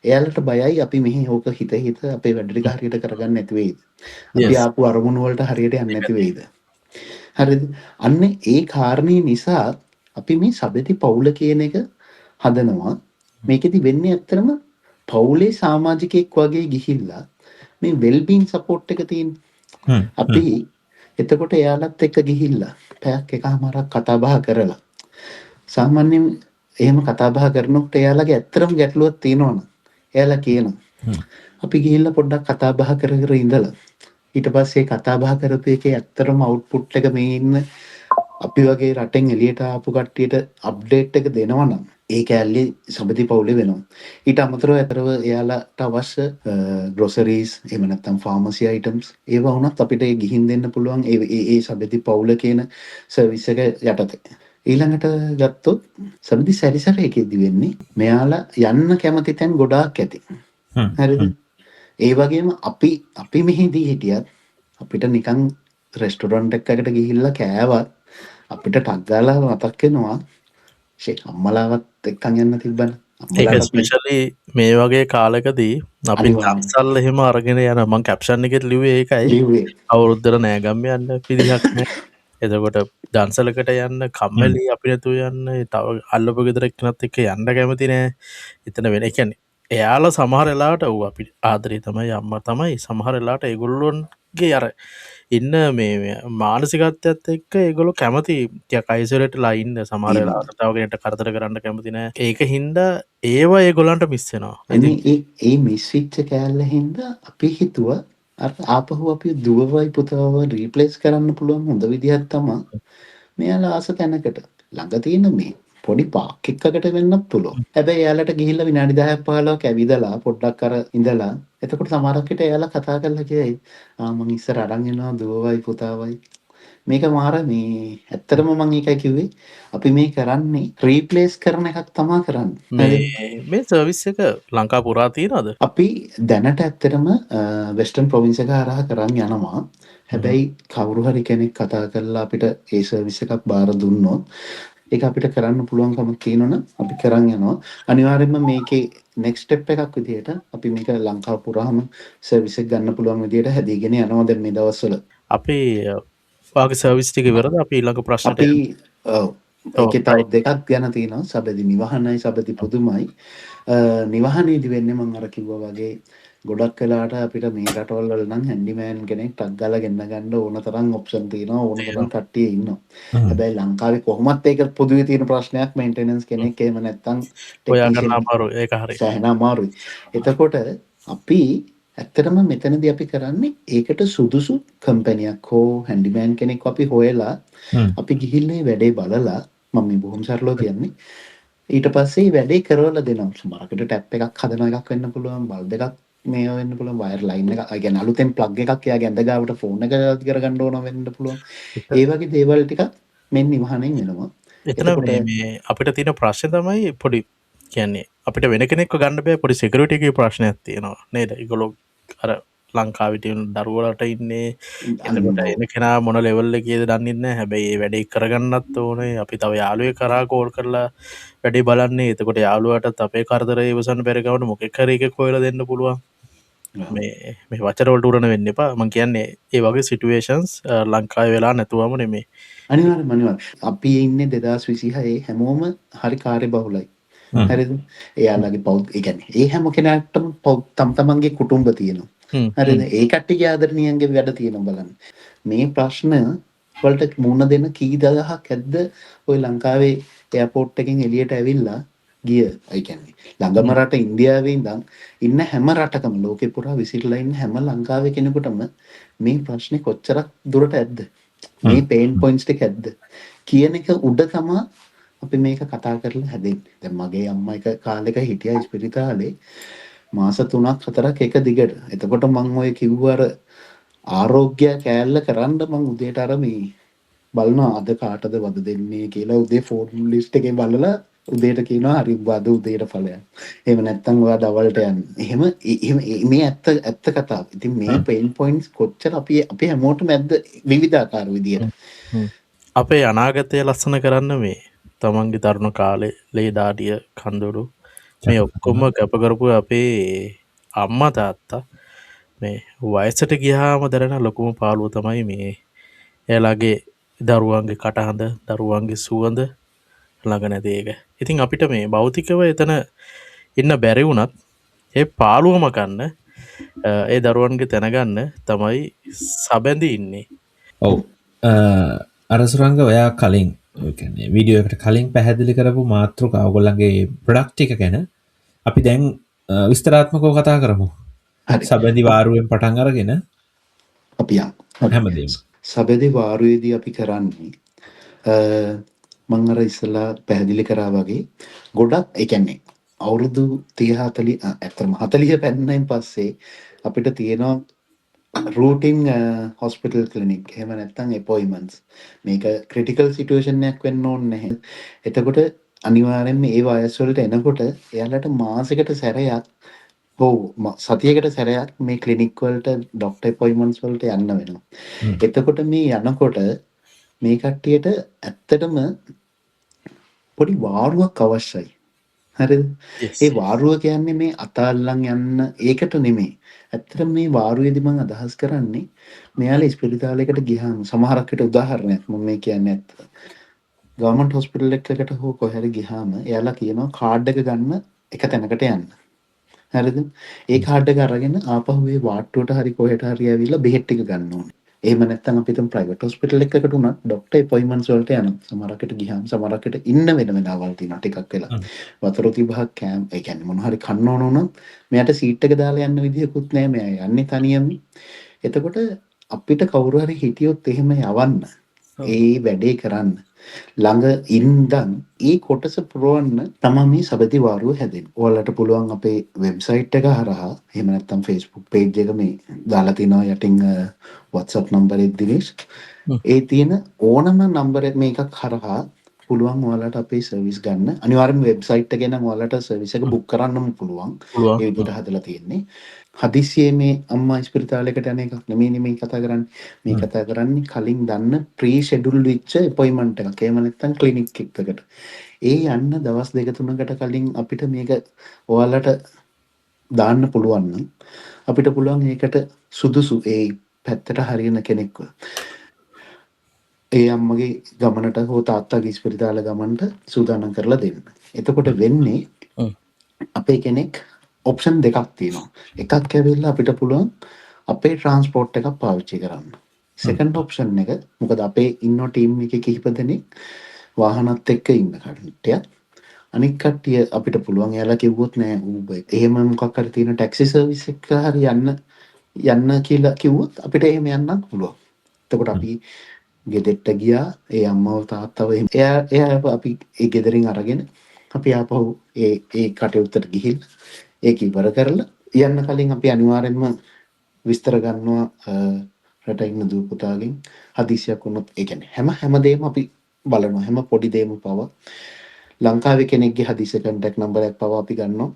එයාලට බයයි අපි මෙහි ඕක හිත අපේ වැඩ ටික හරියට කරගන්න නැති වෙයිද? අපි ආපු අරමුණු වලට හරියට යන්නේ නැති වෙයිද? හරිද? අන්න ඒ කාරණේ නිසා අපි මේ සබෙති පවුල කියන එක හදනවා. මේකෙදි වෙන්නේ ඇත්තටම පවුලේ සමාජිකයෙක් වගේ ගිහිල්ලා මේ වෙල්බීන් සපෝට් එක තියෙන. අපි එතකොට එයාලත් එක්ක ගිහිල්ලා පැයක් එකමාරක් කතා බහ කරලා සාමාන්‍යයෙන් එහෙම කතා බහ කරනකොට එයාලගේ ඇත්තටම ගැටලුවක් තියෙනවනේ. එයාලා කියනවා අපි ගිහිල්ලා පොඩ්ඩක් කතා බහ කර ඉඳලා ඊට පස්සේ කතා බහ කරපු එකේ ඇත්තටම අවුට්පුට් එක මේ ඉන්න අපි වගේ රටෙන් එළියට ආපු කට්ටියට අප්ඩේට් එක දෙනවා නම් ඒ කැලේ සබති පවුලේ වෙනවා. ඊට අමතරව අතරව එයාලට අවශ්‍ය ග්‍රොසරීස් එහෙම නැත්නම් ෆාමසි අයිටම්ස් ඒවා වුණත් අපිට ගිහින් දෙන්න පුළුවන් ඒ සබති පවුල කියන සර්විස් එක යටතේ. ඊළඟට ගත්තොත් සබති සැරිසරයකදී වෙන්නේ මෙයාලා යන්න කැමති තැන් ගොඩාක් ඇති. හරිද? ඒ වගේම අපි මෙහිදී හිටියත් අපිට නිකන් රෙස්ටොරන්ට් එකකට ගිහිල්ලා කෑවත් අපිට ටක් ගාලා මතක් වෙනවා අම්මලාවත් එක්කන් යන්න තිබ්බන. ඒක ස්පෙෂලි මේ වගේ කාලකදී අපි දක්සල් එහෙම අරගෙන යන මං කැප්ෂන් එකෙත් ලිව්වේ ඒකයි. අවුරුද්දට නෑ ගම්ම යන්න පිළිහක් නෑ. එතකොට දන්සලකට යන්න කම්මැලි අපි නැතුව යන්න තව අල්ලපු ගෙදර එක්කනත් එක්ක යන්න කැමති නෑ. එතන වෙන කියන්නේ එයාලා සමහර වෙලාවට ඌ අපි ආදරේ තමයි අම්මා තමයි සමහර වෙලාවට ඒගොල්ලොන්ගේ අර ඉන්න මේ මානසිකත්වයත් එක්ක ඒගොල්ලෝ කැමති ටිකක් අයිසොලේට්ලා ඉන්න සමහර වෙලාවට තව කෙනෙක්ට කරදර කරන්න කැමති නෑ. ඒක හින්දා ඒවා ඒගොල්ලන්ට මිස් වෙනවා. ඒ මිස් වෙච්ච කෑල්ල හින්දා අපි හිතුවා අර ආපහු අපි දුවවයි පුතවව රීප්ලේස් කරන්න පුළුවන් හොඳ විදිහක් තමයි මෙයාලා ආස තැනකට ළඟ තියෙන මේ පොඩි පාක් එකකට වෙන්නත් පුළුවන්. හැබැයි එයාලට ගිහිල්ලා විනාඩි 10ක් 15ක් ඇවිදලා පොඩ්ඩක් අර ඉඳලා එතකොට සමහරක් විට එයාලා කතා කරලා කියයි මම ඉස්සර අරන් එනවා දුවවයි පුතාවයි. මේක මාර මේ ඇත්තටම මම ඒකයි කිව්වේ අපි මේ කරන්නේ රීප්ලේස් කරන එකක් තමයි කරන්නේ. මේ සර්විස් එක ලංකා පුරා තියෙනවද? අපි දැනට ඇත්තටම වෙස්ටර්න් ප්‍රොවින්ස් එක හරහා කරන් යනවා. හැබැයි කවුරු හරි කෙනෙක් කතා කරලා අපිට ඒ සර්විස් එකක් බාර දුන්නොත් ඒක අපිට කරන්න පුළුවන්කම තියෙනවනම් අපි කරන් යනවා. අනිවාර්යයෙන්ම මේකේ next step එකක් විදිහට අපි මේක ලංකාව පුරාම සර්විස් එක ගන්න පුළුවන් විදිහට හැදීගෙන යනවා දැන් මේ දවස්වල. අපි වාගේ සර්විස් ටික ඉවරද? අපි ඊළඟ ප්‍රශ්නට අපි ඒකේ තව දෙකක් ගැන තියෙනවා. සබැදි නිවහනයි සබැදි පුදුමයි. නිවහනේදී වෙන්නේ මම අර කිව්වා වගේ ගොඩක් වෙලාට අපිට මේ රටවල් වල නම් හැන්ඩිමෑන් කෙනෙක් ටක් ගාලා ගෙන්න ගන්න ඕන තරම් ඔප්ෂන් තියෙනවා ඕන තරම් කට්ටිය ඉන්නවා. හැබැයි ලංකාවේ කොහොමත් ඒක පොදුවේ තියෙන ප්‍රශ්නයක් මේන්ටෙනන්ස් කෙනෙක් එහෙම නැත්තම් හොයාගන්න අමාරුයි. ඒක හරියි. සෑහෙන අමාරුයි. එතකොට අපි ඇත්තටම මෙතනදී අපි කරන්නේ ඒකට සුදුසු කම්පැනියක් හෝ හැන්ඩිමෑන් කෙනෙක් අපි හොයලා අපි ගිහිල්ලා ඒ වැඩේ බලලා මම මේ බොහොම සරලව කියන්නේ ඊට පස්සේ වැඩේ කරවලා දෙනවා. සමහරකට ටැප් එකක් හදන එකක් වෙන්න පුළුවන්, බල්බ් එකක් මේ වෙන්න පුළුවන්, වයර් ලයින් එක, ඒ කියන්නේ අලුතෙන් ප්ලග් එකක් එයාගේ ඇඳ ගාවට ෆෝන් එක කරගන්න ඕන වෙන්න පුළුවන්. ඒ වගේ දේවල් ටිකක් මෙන් නිවහනෙන් වෙනවා. එතන එතකොට මේ අපිට තියෙන ප්‍රශ්න තමයි පොඩි කියන්නේ අපිට වෙන කෙනෙක්ව ගන්න බෑ පොඩි සිකියුරිටි එකේ ප්‍රශ්නයක් තියෙනවා නේද? ඒගොල්ලෝ අර ලංකාවේ තියෙන දරුවලට ඉන්නේ එතකොට එන කෙනා මොන ලෙවල් එකේද දන්නේ නැහැ. හැබැයි ඒ වැඩේ කරගන්නත් ඕනේ. අපි තව යාළුවෙක් කරා කෝල් කරලා වැඩේ බලන්නේ. එතකොට යාළුවාටත් අපේ කරදරේ ඉවසන්න බැරි ගමන් මොකෙක් හරි එකෙක් හොයලා දෙන්න පුළුවන්. මේ වචන වලට උරන වෙන්න එපා. මම කියන්නේ ඒ වගේ සිටුේෂන්ස් ලංකාවේ වෙලා නැතුවම නෙමෙයි. අනිවාර්යයෙන්ම අපි ඉන්නේ 2026 හැමෝම හරි කාර්යබහුලයි. හරිද? එයාලගේ ඒ කියන්නේ ඒ හැම කෙනාටම තම තමන්ගේ කුටුම්බ තියෙනවා. හරිද? ඒ කට්ටියගේ ආදරණීයන්ගේ වැඩ තියෙනවා බලන්න. මේ ප්‍රශ්න වලට මුහුණ දෙන කී දහයක් ඇද්ද ওই ලංකාවේ එයාපෝට් එකෙන් එළියට ඇවිල්ලා ගිය. ඒ කියන්නේ ළඟම රට ඉන්දියාවේ ඉඳන් ඉන්න හැම රටකම ලෝකේ පුරා විසිරලා ඉන්න හැම ලංකාවේ කෙනෙකුටම මේ ප්‍රශ්නේ කොච්චරක් දුරට ඇද්ද? මේ පේන් පොයින්ට්ස් ටික ඇද්ද කියන එක උඩ තමයි අපි මේක කතා කරලා හැදෙන්නේ. දැන් මගේ අම්මා එක කාලෙක හිටියා ඉස්පිරිතාලේ මාස 3ක් 4ක් එක දිගට. එතකොට මම ඔය කිව්ව අර ආරෝග්‍ය කෑල්ල කරන්න මම උදේට අර මේ බලනවා අද කාටද වද දෙන්නේ කියලා උදේ ෆෝන් ලිස්ට් එකේ බලලා උදේට කියනවා හරි වද උදේට ඵලයක්. එහෙම නැත්නම් ඔයා දවල්ට යන්න. එහෙම මේ ඇත්ත කතාව. ඉතින් මේ පේන් පොයින්ට්ස් කොච්චර අපි හැමෝටම ඇද්ද විවිධාකාර විදියට. අපේ අනාගතය ලස්සන කරන්න මේ තමන්ගේ තරුණ කාලේ ලේ දාඩිය කඳුළු මේ ඔක්කොම කැප කරපු අපේ අම්මා තාත්තා මේ වයසට ගියාම දැනෙන ලොකුම පාළුව තමයි මේ එයාලගේ දරුවන්ගේ කටහඬ දරුවන්ගේ සුවඳ ළඟ නැති එක. ඉතින් අපිට මේ භෞතිකව එතන ඉන්න බැරි වුණත් ඒ පාළුවම ගන්න ඒ දරුවන්ගේ තැනගන්න තමයි සබැඳි ඉන්නේ. ඔව් අරසුරංග ඔයා කලින් වීඩියෝ එකට කලින් පැහැදිලි කරපු මාතෘකාව ඔයගොල්ලන්ගේ ප්‍රොඩක්ට් එක ගැන අපි දැන් විස්තරාත්මකව කතා කරමු. සබැඳි වාරුවෙන් පටන් අරගෙන අපි හැමදේම සබැඳි වාරුවේදී අපි කරන්නේ මම අර ඉස්සලා පැහැදිලි කරා වගේ ගොඩක් ඒ කියන්නේ අවුරුදු 30 40 ඇත්තටම 40 පෙන්නයින් පස්සේ අපිට තියෙනවා රූටින් හොස්පිටල් ක්ලිනික් එහෙම නැත්නම් අපොයින්ට්මන්ට්ස් මේක ක්‍රිටිකල් සිටුේෂන් එකක් වෙන්න ඕනේ නැහැ. එතකොට අනිවාර්යෙන්ම මේ වයස් වලට එනකොට එයාලට මාසෙකට සැරයක් සතියකට සැරයක් මේ ක්ලිනික් වලට ડોක්ටර් අපොයින්ට්මන්ට්ස් වලට යන්න වෙනවා. එතකොට මේ යනකොට මේ කට්ටියට ඇත්තටම පොඩි වාරුවක් අවශ්‍යයි. හරිද? ඒ වාරුව කියන්නේ මේ අතාල්ලන් යන්න ඒකට නෙමෙයි. ඇත්තටම මේ වාරුවේදී මම අදහස් කරන්නේ මෙයාලා ඉස්පිරිතාලයකට ගියාම සමහරකට උදාහරණයක් මම මේ කියන්නේ ඇත්ත. ගවර්න්මන්ට් හොස්පිටල් එකකට හෝ කොහේ හරි ගියාම එයාලා කියනවා කාඩ් එක ගන්න එක තැනකට යන්න. හරිද? ඒ කාඩ් එක අරගෙන ආපහු ඒ වාට්ටුවට හරි කොහෙට හරි ඇවිල්ලා බෙහෙත් ටික ගන්න ඕනේ. එහෙම නැත්නම් අපි හිතමු ප්‍රයිවට් හොස්පිටල් එකකට උනත් ડોක්ටර් අපොයින්ට්මන්ට්ස් වලට යනවා. සමහරකට ගියාම සමහරකට ඉන්න වෙන වෙලාවල් තියෙනවා ටිකක් වෙලා. වතුර තිබහක් කෑම් ඒ කියන්නේ මොන හරි කන්න ඕන වුණොත් මෙයාට සීට් එක දාලා යන්න විදියකුත් නැහැ. මෙයා යන්නේ තනියම. එතකොට අපිට කවුරු හරි හිටියොත් එහෙම යවන්න. ඒ වැඩේ කරන්න. ළඟ ඉඳන් ඒ කොටස පුරවන්න තමයි මේ සබැඳි වාරුව හැදෙන්නේ. ඔයාලට පුළුවන් අපේ වෙබ්සයිට් එක හරහා එහෙම නැත්නම් Facebook page එක මේ දාලා තිනවා යටින් WhatsApp නම්බර් එක දිනේෂ්. ඒ තියෙන ඕනම නම්බර් මේකක් හරහා පුළුවන් ඔයාලට අපේ සර්විස් ගන්න. අනිවාර්යයෙන්ම වෙබ්සයිට් එකේ නම් ඔයාලට සර්විස් එක බුක් කරන්නම පුළුවන්. ඒ විදිහට හදලා තියෙන්නේ. හදිස්සියේ මේ අම්මා ඉස්පිරිතාලයකට යන එකක් නෙමෙයි මේ කතා කරන්නේ. මේ කතා කරන්නේ කලින් දන්න ප්‍රී ෂෙඩියුල් වෙච්ච අපොයින්ට්මන්ට් එකක්. එහෙම නැත්නම් ක්ලිනික් එකකට. ඒ යන්න දවස් 2-3කට කලින් අපිට මේක ඔයාලට දාන්න පුළුවන් නම් අපිට පුළුවන් ඒකට සුදුසු ඒ පැත්තට හරියන කෙනෙක්ව ඒ අම්මගේ ගමනට හෝ තාත්තගේ ඉස්පිරිතාල ගමනට සූදානම් කරලා දෙන්න. එතකොට වෙන්නේ අපේ කෙනෙක් ඔප්ෂන් දෙකක් තියෙනවා. එකක් ඇවිල්ලා අපිට පුළුවන් අපේ ට්‍රාන්ස්පෝර්ට් එකක් පාවිච්චි කරන්න. සෙකන්ඩ් ඔප්ෂන් එක මොකද අපේ ඉන්න ටීම් එකේ කිහිප දෙනෙක් වාහනත් එක්ක ඉන්න කට්ටියක්. අනික් කට්ටිය අපිට පුළුවන් එයාලා කිව්වොත් නෑ Uber එහෙම මොකක් හරි තියෙන ටැක්සි සර්විස් එක හරි යන්න කියලා කිව්වොත් අපිට එහෙම යන්නත් පුළුවන්. එතකොට අපි ගෙදෙට්ට ගියා ඒ අම්මව තාත්තව එයා අපි ඒ ගෙදරින් අරගෙන අපි ආපහු ඒ කටයුත්තට ගිහිල්ලා ඒක ඉවර කරලා යන්න කලින් අපි අනිවාර්යෙන්ම විස්තර ගන්නවා රට ඉන්න දූ පුතාගෙන් හදිසියක් වුණොත් ඒ කියන්නේ හැමදේම අපි බලනවා හැම පොඩි දේම පවා ලංකාවේ කෙනෙක්ගේ හදිසි කන්ටැක්ට් නම්බර් එකක් පවා අපි ගන්නවා.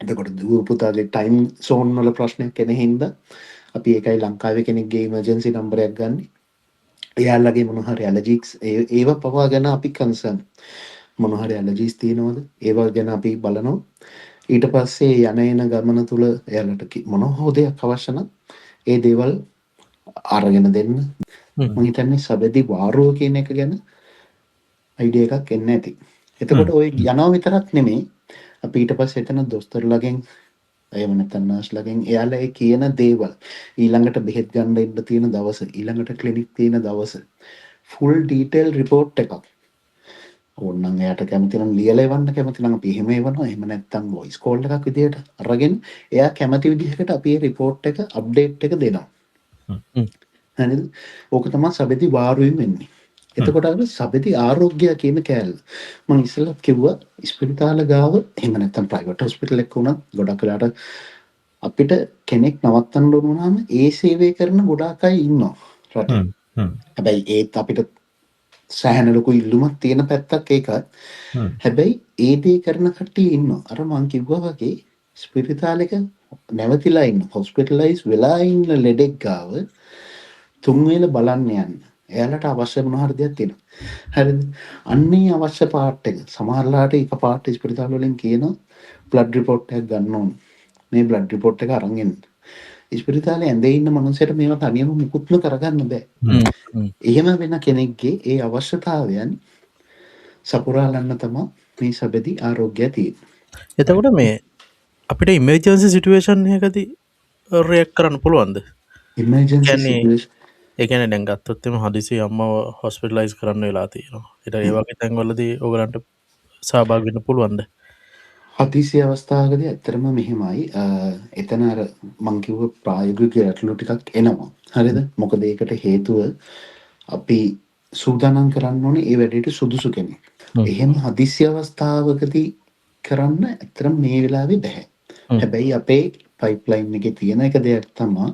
එතකොට දූ පුතාගේ ටයිම් සෝන් වල ප්‍රශ්නයක් එන හින්දා අපි ඒකයි ලංකාවේ කෙනෙක්ගේ ඉමර්ජන්සි නම්බර් එකක් ගන්න. එයාලගේ මොන හරි ඇලර්ජික්ස් ඒව පවා ගැන අපි කන්සර්න් මොන හරි ඇලර්ජිස් තියෙනවද ඒවා ගැන අපි බලනවා. ඊට පස්සේ යන ගමන තුල එයාලට මොන හෝ දෙයක් අවශ්‍ය නම් ඒ දේවල් අරගෙන දෙන්න. මම හිතන්නේ සබැදි වාරුව කියන එක ගැන අයිඩියා එකක් එන්න ඇති. එතකොට ඔය යනවා විතරක් නෙමෙයි අපි ඊට පස්සේ එතන දොස්තරලාගෙන් එහෙම නැත්නම් නර්ස්ලාගෙන් එයාලා ඒ කියන දේවල් ඊළඟට බෙහෙත් ගන්න ඉන්න තියෙන දවස ඊළඟට ක්ලිනික් තියෙන දවස ෆුල් ඩීටේල් රිපෝට් එකක් ඕනනම් එයාට කැමති නම් ලියලා එවන්න කැමති නම් අපි එහෙම එවනවා. එහෙම නැත්නම් වොයිස් කෝල් එකක් විදියට අරගෙන එයා කැමති විදිහකට අපි මේ රිපෝට් එක අප්ඩේට් එක දෙනවා. හරිද? ඕක තමයි සබෙදි වාරුවෙන් වෙන්නේ. එතකොට අර සබෙදි ආරෝග්‍ය කියන කෑල්ල මම ඉස්සෙල්ලා කිව්වා ස්පිරිතාල ගාව එහෙම නැත්නම් ප්‍රයිවට් හොස්පිටල් එකක වුණත් ගොඩක් වෙලාට අපිට කෙනෙක් නවත්තන්න ඕන වුණාම ඒ සේවය කරන ගොඩාක් අය ඉන්නවා රටේ. හැබැයි ඒත් අපිට සෑහෙන ලොකු ඉල්ලුමක් තියෙන පැත්තක් ඒකත්. හැබැයි ඒ දේ කරන කට්ටිය ඉන්නවා. අර මං කිව්වා වගේ ස්පිරිතාලෙක නැවතිලා ඉන්න හොස්පිටලයිස් වෙලා ඉන්න ලෙඩෙක් ගාව තුන් වේල බලන්න යන්න. එයාලට අවශ්‍ය මොන හරි දෙයක් තියෙනවා. හරිද? අන්නේ අවශ්‍ය පාර්ට් එක සමහරලාට එක පාර්ට් ස්පිරිතාල වලින් කියනවා බ්ලඩ් රිපෝට් එකක් ගන්න ඕන. මේ බ්ලඩ් රිපෝට් එක අරන් එන්න. ස්පිරිතාලේ ඇඳේ ඉන්න මනුස්සයට මේවා තනියම මුකුත්ම කරගන්න බෑ. එහෙම වෙන කෙනෙක්ගේ ඒ අවශ්‍යතාවයන් සපුරාලන්න තමයි මේ සබැදි ආරෝග්‍යය තියෙන්නේ. එතකොට මේ අපිට ඉමර්ජන්සි සිටුවේෂන් එකදී රියැක්ට් කරන්න පුළුවන්ද? ඉමර්ජන්සි කියන්නේ සිටුේෂන් ඒ කියන්නේ දැන් ගත්තොත් එම හදිසි අම්මව හොස්පිටලයිස් කරන්න වෙලා තියෙනවා. ඊට ඒ වගේ තැන්වලදී ඕගලන්ට සහභාගී වෙන්න පුළුවන්ද? හදිසි අවස්ථාවකදී ඇත්තටම මෙහෙමයි එතන අර මං කිව්ව ප්‍රායෝගික ගැටලු ටිකක් එනවා. හරිද? මොකද ඒකට හේතුව අපි සූදානම් කරන්න ඕනේ ඒ වැඩේට සුදුසු කෙනෙක්. එහෙම හදිසි අවස්ථාවකදී කරන්න ඇත්තටම මේ වෙලාවේ බෑ. හැබැයි අපේ පයිප්ලයින් එකේ තියෙන එක දෙයක් තමයි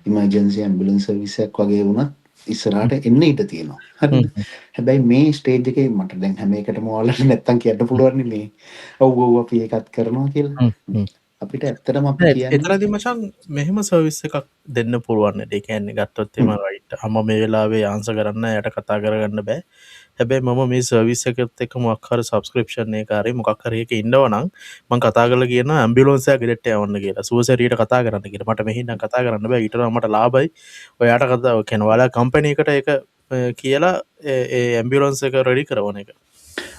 ඉමර්ජන්සි ඇම්බියුලන්ස් සර්විස් එකක් වගේ වුණත් ඉස්සරහට එන්න ඉඩ තියෙනවා. හරිද? හැබැයි මේ ස්ටේජ් එකේ මට දැන් හැම එකටම ඔයාලට නැත්තම් කියන්න පුළුවන් නේ මේ ඔව් අපි ඒකත් කරනවා කියලා. අපිට ඇත්තටම අපි කියන්නේ එතනදී මචං මෙහෙම සර්විස් එකක් දෙන්න පුළුවන් නේද? ඒ කියන්නේ ගත්තොත් එම රයිට් අම්මා මේ වෙලාවේ ආන්සර් කරන්න යට කතා කරගන්න බෑ. හැබැයි මම මේ සර්විස් එකත් එක්ක මොකක් හරි සබ්ස්ක්‍රිප්ෂන් එක හරි මොකක් හරි එකක ඉන්නවා නම් මම කතා කරලා කියනවා ඇම්බියුලන්ස් එක ගෙදරට යවන්න කියලා. සුවසෙරියට කතා කරන්න කියලා. මට මෙහෙන් නම් කතා කරන්න බෑ. ඊට මට ලාභයි. ඔයාට කතා කියන්නේ ඔයාලා කම්පැනි එකට ඒක කියලා ඒ ඇම්බියුලන්ස් එක රෙඩි කරවන එක.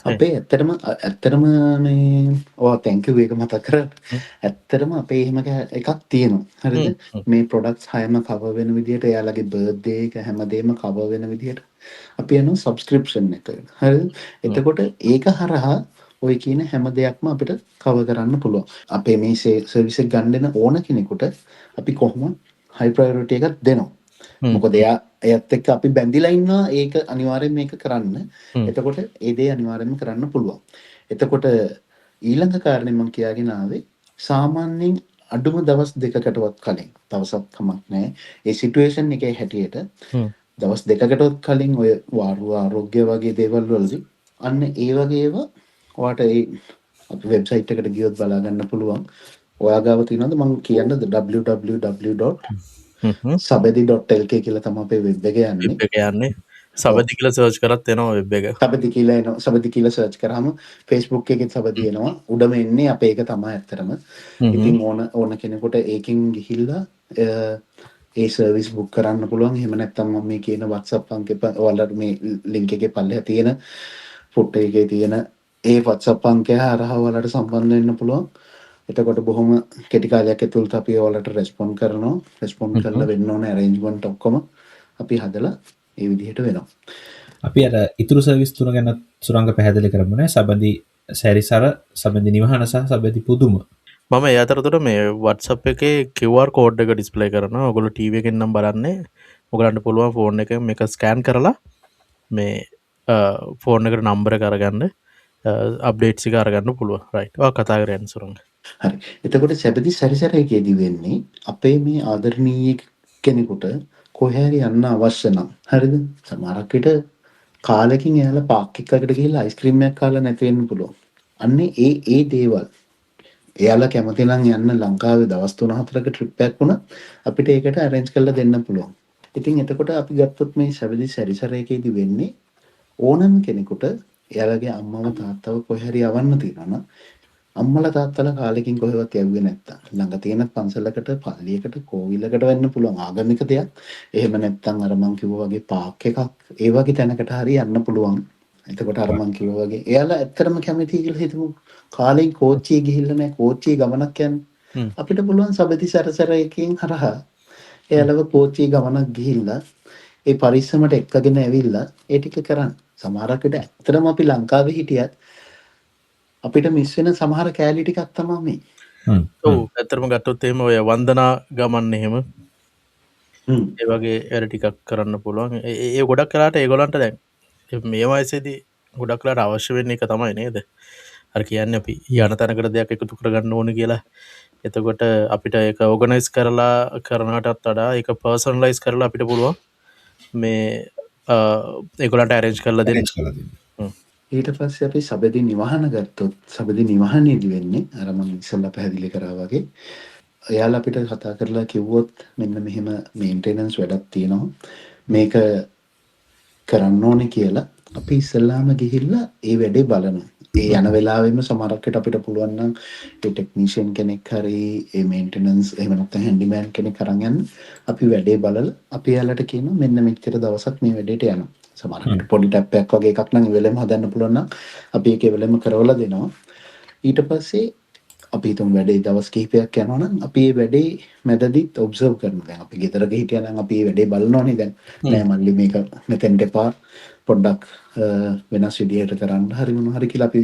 අපේ ඇත්තටම මේ ඔයා තැන්ක් යූ ඒක මතක් කරලා. ඇත්තටම අපේ එහෙම එකක් තියෙනවා. හරිද? මේ ප්‍රොඩක්ට්ස් හැම කවර් වෙන විදිහට එයාලගේ බර්ත්ඩේ එක හැමදේම කවර් වෙන විදිහට අපි යනවා සබ්ස්ක්‍රිප්ෂන් එකකට. හරිද? එතකොට ඒක හරහා ඔය කියන හැම දෙයක්ම අපිට කවර් කරන්න පුළුවන්. අපේ මේ සර්විස් එක ගන්න දෙන ඕන කෙනෙකුට අපි කොහොමද හයි ප්‍රයොරිටි එකක් දෙනවා. මොකද එයත් එක්ක අපි බැඳිලා ඉන්නවා ඒක අනිවාර්යෙන් මේක කරන්න. එතකොට ඒ දේ අනිවාර්යෙන්ම කරන්න පුළුවන්. එතකොට ඊළඟ කාරණේ මම කියාගෙන ආවේ සාමාන්‍යයෙන් අඩුම දවස් දෙකකටවත් කලින් දවසක් කමක් නැහැ. ඒ සිටුේෂන් එකේ හැටියට දවස් දෙකකටවත් කලින් ඔය වාරු ආරෝග්‍ය වගේ දේවල් වලදී අන්න ඒ වගේ ඒවා ඔයාට ඒ අපි වෙබ්සයිට් එකට ගියොත් බලා ගන්න පුළුවන්. ඔයා ගාව තියෙනවද මම කියන්නද www.sabedi.lk කියලා තමයි අපේ වෙබ් එක යන්නේ. වෙබ් එක යන්නේ සබදි කියලා සර්ච් කරත් එනවා වෙබ් එක. සබදි කියලා එනවා. සබදි කියලා සර්ච් කරාම Facebook එකේ සබදි එනවා. උඩම එන්නේ අපේ එක තමයි ඇත්තටම. ඉතින් ඕන කෙනෙකුට ඒකෙන් ගිහිල්ලා ඒ සර්විස් බුක් කරන්න පුළුවන්. එහෙම නැත්නම් මම මේ කියන WhatsApp අංකේ ඔයාලට මේ link එකේ පල්ලෙහා තියෙන ෆොටෝ එකේ තියෙන ඒ WhatsApp අංකය හරහා ඔයාලට සම්බන්ධ වෙන්න පුළුවන්. එතකොට බොහොම කෙටි කාලයක් ඇතුළත අපි ඔයාලට රෙස්පොන්ඩ් කරනවා. රෙස්පොන්ඩ් කරලා වෙන්න ඕන arrangement ඔක්කොම අපි හදලා ඒ විදිහට වෙනවා. අපි අර ඉතුරු සර්විස් තුන ගැන සුරංග පැහැදිලි කරමු නේ. සබඳි සැරිසර සබඳ නිවහන සහ සබැති පුදුම මම ඒ අතරතුර මේ WhatsApp එකේ QR කෝඩ් එක ඩිස්ප්ලේ කරනවා. ඔයගොල්ලෝ ටීවී එකෙන් නම් බලන්නේ. ඔයගලන්ට පුළුවන් ෆෝන් එකෙන් මේක ස්කෑන් කරලා මේ ෆෝන් එකට නම්බර එක අරගන්න අප්ඩේට්ස් එක අරගන්න පුළුවන්. රයිට්. ඔයා කතා කරන්නේ සුරංග. හරි. එතකොට සැබදි සැරිසරයකේදී වෙන්නේ අපේ මේ ආදරණීය කෙනෙකුට කොහේ හරි යන්න අවශ්‍ය නම් හරිද? සමහරක් විට කාලෙකින් එයාලා පාක් එකකට ගිහිල්ලා අයිස්ක්‍රීම් එකක් කාලා නැති වෙන්න පුළුවන්. අන්නේ ඒ දේවල් එයාලා කැමති නම් යන්න ලංකාවේ දවස් 3-4ක ට්‍රිප් එකක් වුණා අපිට ඒකට අරේන්ජ් කරලා දෙන්න පුළුවන්. ඉතින් එතකොට අපි ගත්තොත් මේ සැබදි සැරිසරයකේදී වෙන්නේ ඕනම කෙනෙකුට එයාලගේ අම්මව තාත්තව කොහේ හරි යවන්න තියෙනවා නම් අම්මලා තාත්තලා කාලෙකින් කොහෙවත් යවුවේ නැත්තම් ළඟ තියෙන පන්සලකට පල්ලියකට කෝවිලකට වෙන්න පුළුවන් ආගමික දෙයක්. එහෙම නැත්තම් අර මං කිව්වා වගේ පාක් එකක් ඒ වගේ තැනකට හරි යන්න පුළුවන්. එතකොට අර මං කිව්වා වගේ එයාලා ඇත්තටම කැමතියි කියලා හිතමු. කාලෙන් කෝච්චියේ ගිහිල්ලා නැහැ කෝච්චියේ ගමනක් යන්න. අපිට පුළුවන් සබති සැරසරයකින් හරහා එයාලව කෝච්චියේ ගමනක් ගිහිල්ලා ඒ පරිස්සමට එක්කගෙන ඇවිල්ලා ඒ ටික කරන්න. සමහරක් විට ඇත්තටම අපි ලංකාවේ හිටියත් අපිට මිස් වෙන සමහර කෑලි ටිකක් තමයි මේ. ඔව් ඇත්තටම ගත්තොත් එහෙම ඔය වන්දනා ගමන් එහෙම ඒ වගේ වැඩ ටිකක් කරන්න පුළුවන්. ඒ ගොඩක් වෙලාට ඒගොල්ලන්ට දැන් මේ වයසේදී ගොඩක් වෙලාට අවශ්‍ය වෙන්නේ ඒක තමයි නේද? අර කියන්නේ අපි යන තැනකට දෙයක් එකතු කරගන්න ඕනේ කියලා. එතකොට අපිට ඒක ඕගනයිස් කරලා කරනටත් වඩා ඒක පර්සනලයිස් කරලා අපිට පුළුවන් මේ ඒගොල්ලන්ට අරේන්ජ් කරලා දෙන්න. ඊට පස්සේ අපි සබැදි නිවහන ගත්තොත් සබැදි නිවහනේදී වෙන්නේ අර මම ඉස්සෙල්ලා පැහැදිලි කරා වගේ එයාලා අපිට කතා කරලා කිව්වොත් මෙන්න මෙහෙම මේන්ටෙනන්ස් වැඩක් තියෙනවා මේක කරන්න ඕනේ කියලා අපි ඉස්සෙල්ලාම ගිහිල්ලා ඒ වැඩේ බලනවා. ඒ යන වෙලාවෙම සමහරකට අපිට පුළුවන් නම් ඒ ටෙක්නීෂියන් කෙනෙක් හරි ඒ මේන්ටෙනන්ස් එහෙම නැත්නම් හැන්ඩිමෑන් කෙනෙක් අරන් යන්න අපි වැඩේ බලලා අපි එයාලට කියනවා මෙන්න මෙච්චර දවසක් මේ වැඩේට යනවා. සමහරකට පොඩි ටැප් එකක් වගේ එකක් නම් ඉවෙලෙම හදන්න පුළුවන් නම් අපි ඒක ඉවෙලෙම කරවලා දෙනවා. ඊට පස්සේ අපි හිතමු වැඩේ දවස් කිහිපයක් යනවා නම් අපි මේ වැඩේ මැදදිත් ඔබ්සර්ව් කරනවා. දැන් අපි ගෙදරක හිටියා නම් අපි මේ වැඩේ බලනෝනේ දැන්. නෑ මල්ලි මේක මෙතෙන්ට එපා පොඩ්ඩක් වෙනස් විදිහට කරන්න හරි මොනවා හරි කියලා අපි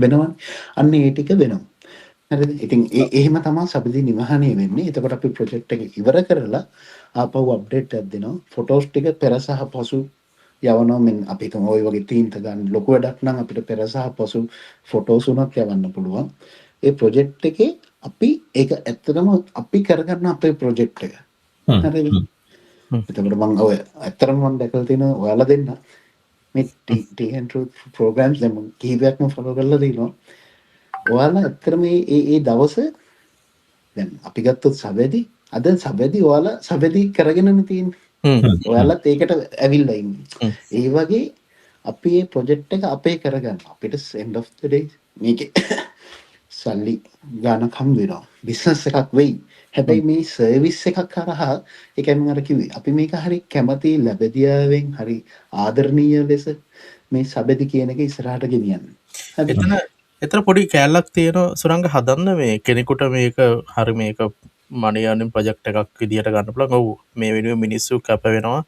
වෙනවනේ. අන්න ඒ ටික වෙනවා. හරිද? ඉතින් එහෙම තමයි සබදී නිවහනේ වෙන්නේ. එතකොට අපි ප්‍රොජෙක්ට් එක ඉවර කරලා ආපහු අප්ඩේට් එකක් දෙනවා. ෆොටෝස් ටික පෙර සහ පසු යවනවා. මෙන්න අපි හිතමු ওই වගේ තීන්ත ගන්න ලොකු වැඩක් නම් අපිට පෙර සහ පසු ෆොටෝස් උනත් යවන්න පුළුවන්. ඒ ප්‍රොජෙක්ට් එකේ අපි ඒක ඇත්තටම අපි කරගන්න අපේ ප්‍රොජෙක්ට් එක. හරිද? එතකොට මම ඔය ඇත්තටම මම දැකලා තියෙනවා ඔයාලා දෙන්න මේ TN Truth programs දැන් මම කීපයක්ම ෆලෝ කරලා තියෙනවා. ඔයාලා ඇත්තටම මේ දවස දැන් අපි ගත්තොත් සබැදි අද සබැදි ඔයාලා සබැදි කරගෙනනේ තියෙන්නේ. ඔයාලත් ඒකට ඇවිල්ලා ඉන්නේ. ඒ වගේ අපි මේ ප්‍රොජෙක්ට් එක අපේ කරගන්න. අපිට end of the day මේකේ සල්ලි ගානක් හම් වෙනවා. බිස්නස් එකක් වෙයි. හැබැයි මේ සර්විස් එකක් කරහා ඒ කියන්නේ අර කිව්වේ අපි මේක හරි කැමති ලැබෙදියාවෙන් හරි ආදරණීය ලෙස මේ සබැදි කියන එක ඉස්සරහට ගෙනියන්න. එතන පොඩි කෑල්ලක් තියෙනවා සුරංග හදන්න මේ කෙනෙකුට මේක හරි මේක මනියනින් ප්‍රොජෙක්ට් එකක් විදියට ගන්න පුළුවන්. ඔව් මේ වෙනුවෙන් මිනිස්සු කැප වෙනවා.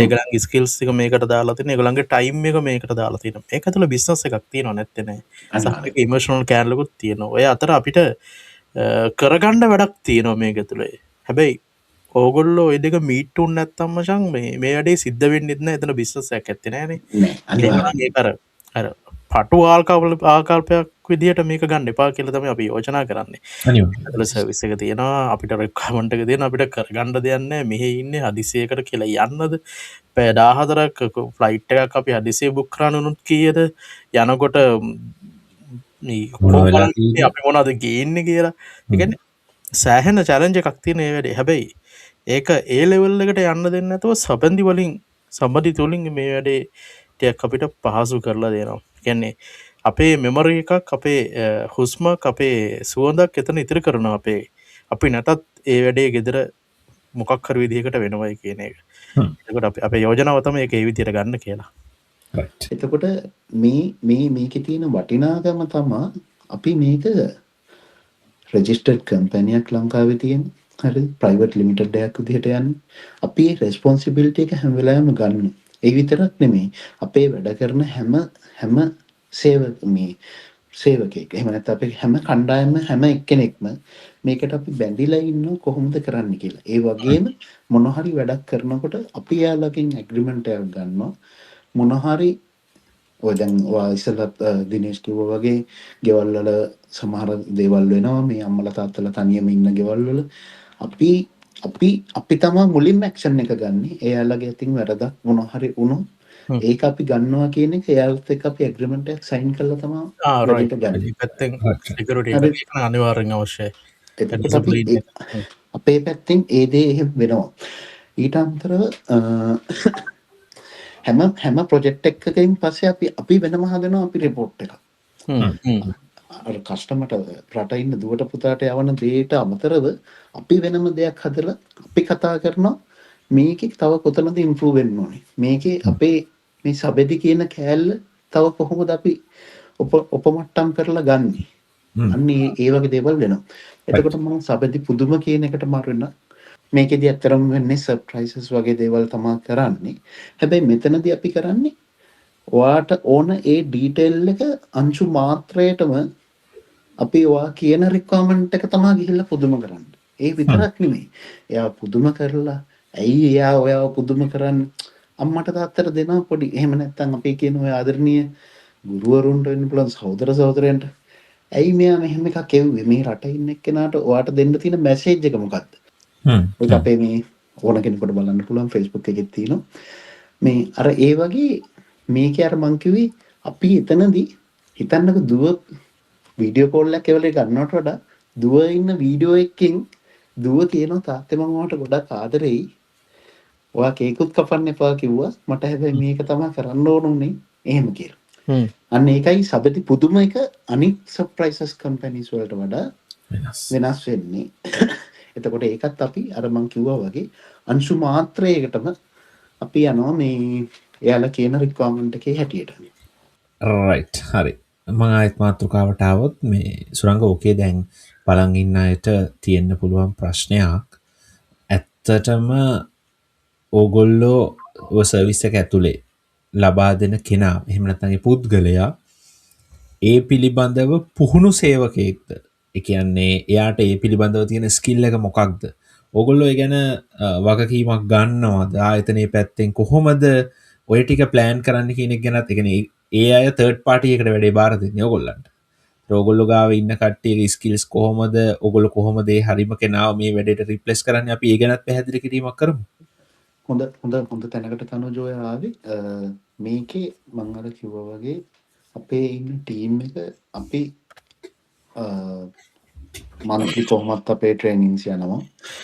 ඒගොල්ලන්ගේ ස්කිල්ස් ටික මේකට දාලා තියෙනවා. ඒගොල්ලන්ගේ ටයිම් එක මේකට දාලා තියෙනවා. ඒක ඇතුළේ බිස්නස් එකක් තියෙනව නැත්තේ නෑ. සහ ඒක ඉමෝෂනල් කෑල්ලකුත් තියෙනවා. ඔය අතර අපිට කරගන්න වැඩක් තියෙනවා මේක ඇතුළේ. හැබැයි ඕගොල්ලෝ ඔය දෙක මීට් උන් නැත්තම් මචං මේ වැඩේ සිද්ධ වෙන්නෙත් නෑ. එතන බිස්නස් එකක් ඇත්තේ නෑනේ. ඒක අර පටු ආකල්පයක් විදිහට මේක ගන්න එපා කියලා තමයි අපි යෝජනා කරන්නේ. අනිවාර්යයෙන්ම සර්විස් එක තියෙනවා අපිට රික්වයර්මන්ට් එක තියෙනවා අපිට කරගන්න දෙයක් නැහැ. මෙහෙ ඉන්නේ හදිසියකට කියලා යන්නද පැය 14ක් ෆ්ලයිට් එකක් අපි හදිසියෙ බුක් කරන්න උනුත් කීයද යනකොට මේ අපි මොනවද ගේන්නේ කියලා. ඒ කියන්නේ සෑහෙන චැලෙන්ජ් එකක් තියෙන මේ වැඩේ. හැබැයි ඒක ඒ ලෙවල් එකට යන්න දෙන්නේ නැතුව සබඳි වලින් සම්බන්ධි තුලින් මේ වැඩේ ටිකක් අපිට පහසු කරලා දෙනවා. කියන්නේ අපේ මෙමරි එකක් අපේ හුස්මක් අපේ සුවඳක් එතන ඉතිරි කරනවා අපේ අපි නැතත් ඒ වැඩේ ගෙදර මොකක් හරි විදිහකට වෙනවයි කියන එක. එතකොට අපේ යෝජනාව තමයි ඒක ඒ විදිහට ගන්න කියලා. එතකොට මේකේ තියෙන වටිනාකම තමයි අපි මේක රෙජිස්ටර්ඩ් කම්පැනියක් ලංකාවේ තියෙන හරිද ප්‍රයිවට් ලිමිටඩ් එකක් විදිහට යන්නේ. අපි ඒ රෙස්පොන්සිබිලිටි එක හැම වෙලාවෙම ගන්න. ඒ විතරක් නෙමෙයි අපේ වැඩ කරන හැම මේ සේවකයෙක්. එහෙම නැත්නම් අපි හැම කණ්ඩායම හැම එක්කෙනෙක්ම මේකට අපි බැඳිලා ඉන්නව කොහොමද කරන්න කියලා. ඒ වගේම මොන හරි වැඩක් කරනකොට අපි යාළුවකින් ඇග්‍රීමන්ට් එකක් ගන්නවා. මොන හරි ඔය දැන් ඔයා ඉස්සෙල්ලත් දිනේෂ් කිව්වා වගේ ගෙවල් වල සමහර දේවල් වෙනවා. මේ අම්මලා තාත්තලා තනියම ඉන්න ගෙවල් වල අපි අපි තමයි මුලින්ම ඇක්ෂන් එක ගන්නෙ. එයාලගේ අතින් වැරදක් මොන හරි වුණොත් ඒක අපි ගන්නවා කියන එක එයාලත් එක්ක අපි ඇග්‍රීමන්ට් එකක් සයින් කරලා තමයි වැඩේට ගන්නේ. ඒ පැත්තෙන් Right. සිකරට හරි. එක අනිවාර්යෙන් අවශ්‍යයි. එතකොට අපි අපේ පැත්තෙන් ඒ දේ එහෙම වෙනවා. ඊට අමතරව හැම ප්‍රොජෙක්ට් එකකින් පස්සේ අපි වෙනම හදනවා අපි රිපෝට් එකක්. අර කස්ටමර්ට රට ඉන්න දුවට පුතාට යවන දේට අමතරව අපි වෙනම දෙයක් හදලා අපි කතා කරනවා මේකේ තව කොතනද ඉම්ප්‍රූව් වෙන්න ඕනේ. මේකේ අපේ මේ සබෙදි කියන කෑල්ල තව කොහොමද අපි උපමට්ටම් කරලා ගන්නෙ. අන්න ඒ වගේ දේවල් වෙනවා. එතකොට මම සබෙදි පුදුම කියන එකට මාරු වෙනවා. මේකෙදි ඇත්තරම වෙන්නේ සර්ප්‍රයිසස් වගේ දේවල් තමයි කරන්නේ. හැබැයි මෙතනදී අපි කරන්නේ ඔයාට ඕන ඒ ඩීටේල් එක අංශු මාත්‍රයටම අපි ඔයා කියන රික්වයර්මන්ට් එක තමයි ගිහිල්ලා පුදුම කරන්නේ. ඒ විතරක් නෙමෙයි. එයා පුදුම කරලා ඇයි එයා ඔයාව පුදුම කරන්නේ? අම්මට තාත්තට දෙනවා පොඩි. එහෙම නැත්නම් අපි කියන ඔය ආදරණීය ගුරුවරුන්ට වෙන්න පුළුවන් සහෝදර සහෝදරයන්ට. ඇයි මෙයා මෙහෙම එකක් එව්වේ? මේ රටේ ඉන්න එක්කෙනාට ඔයාට දෙන්න තියෙන මැසේජ් එක මොකක්ද? ඔය අපේ මේ ඕන කෙනෙකුට බලන්න පුළුවන් Facebook එකේ තියෙනවා. මේ අර ඒ වගේ මේකේ අර මං කිව්වේ අපි එතනදී හිතන්නක දුව වීඩියෝ කෝල් එකක් එවලේ ගන්නවට වඩා දුව ඉන්න වීඩියෝ එකකින් දුව කියනවා තාත්තේ මම ඔයාට ගොඩක් ආදරෙයි. ඔයා කේකුත් කපන්න එපා කිව්වා. මට හැබැයි මේක තමයි කරන්න ඕනුනේ. එහෙම කියලා. අන්න ඒකයි සබති පුදුම එක අනිත් සර්ප්‍රයිසස් කම්පැනිස් වලට වඩා වෙනස් වෙන්නේ. එතකොට ඒකත් අපි අර මං කිව්වා වගේ අංශු මාත්‍රයකටම අපි යනවා මේ එයාලා කියන රික්වයර්මන්ට් එකේ හැටියට. රයිට් හරි. මම ආයෙත් මාතෘකාවට ආවොත් මේ සුරංග ඕකේ දැන් බලන් ඉන්න අයට තියෙන්න පුළුවන් ප්‍රශ්නයක්. ඇත්තටම ඕගොල්ලෝ ඔය සර්විස් එක ඇතුලේ ලබා දෙන කෙනා එහෙම නැත්නම් ඒ පුද්ගලයා ඒ පිළිබඳව පුහුණු සේවකයෙක්ද? ඒ කියන්නේ එයාට ඒ පිළිබඳව තියෙන ස්කිල් එක මොකක්ද? ඕගොල්ලෝ ඒ ගැන වගකීමක් ගන්නවද? ආයතනයේ පැත්තෙන් කොහොමද ඔය ටික ප්ලෑන් කරන්න කියන එක ගැනත් ඒ කියන්නේ ඒ අය තර්ඩ් පාර්ටි එකකට වැඩේ බාර දෙන්නේ ඕගොල්ලන්ට. ඕගොල්ලෝ ගාව ඉන්න කට්ටියගේ ස්කිල්ස් කොහොමද? ඕගොල්ලෝ කොහොමද ඒ හරිම කෙනාව මේ වැඩේට රිප්ලේස් කරන්නේ? අපි ඒ ගැනත් පැහැදිලි කිරීමක් කරමු. හොඳ තැනකට තනුජෝය ආවේ. මේකේ මම අර කිව්වා වගේ අපේ ඉන්න ටීම් එක අපි මන්ත්ලි කොහොමත් අපේ ට්‍රේනින්ග්ස් යනවා.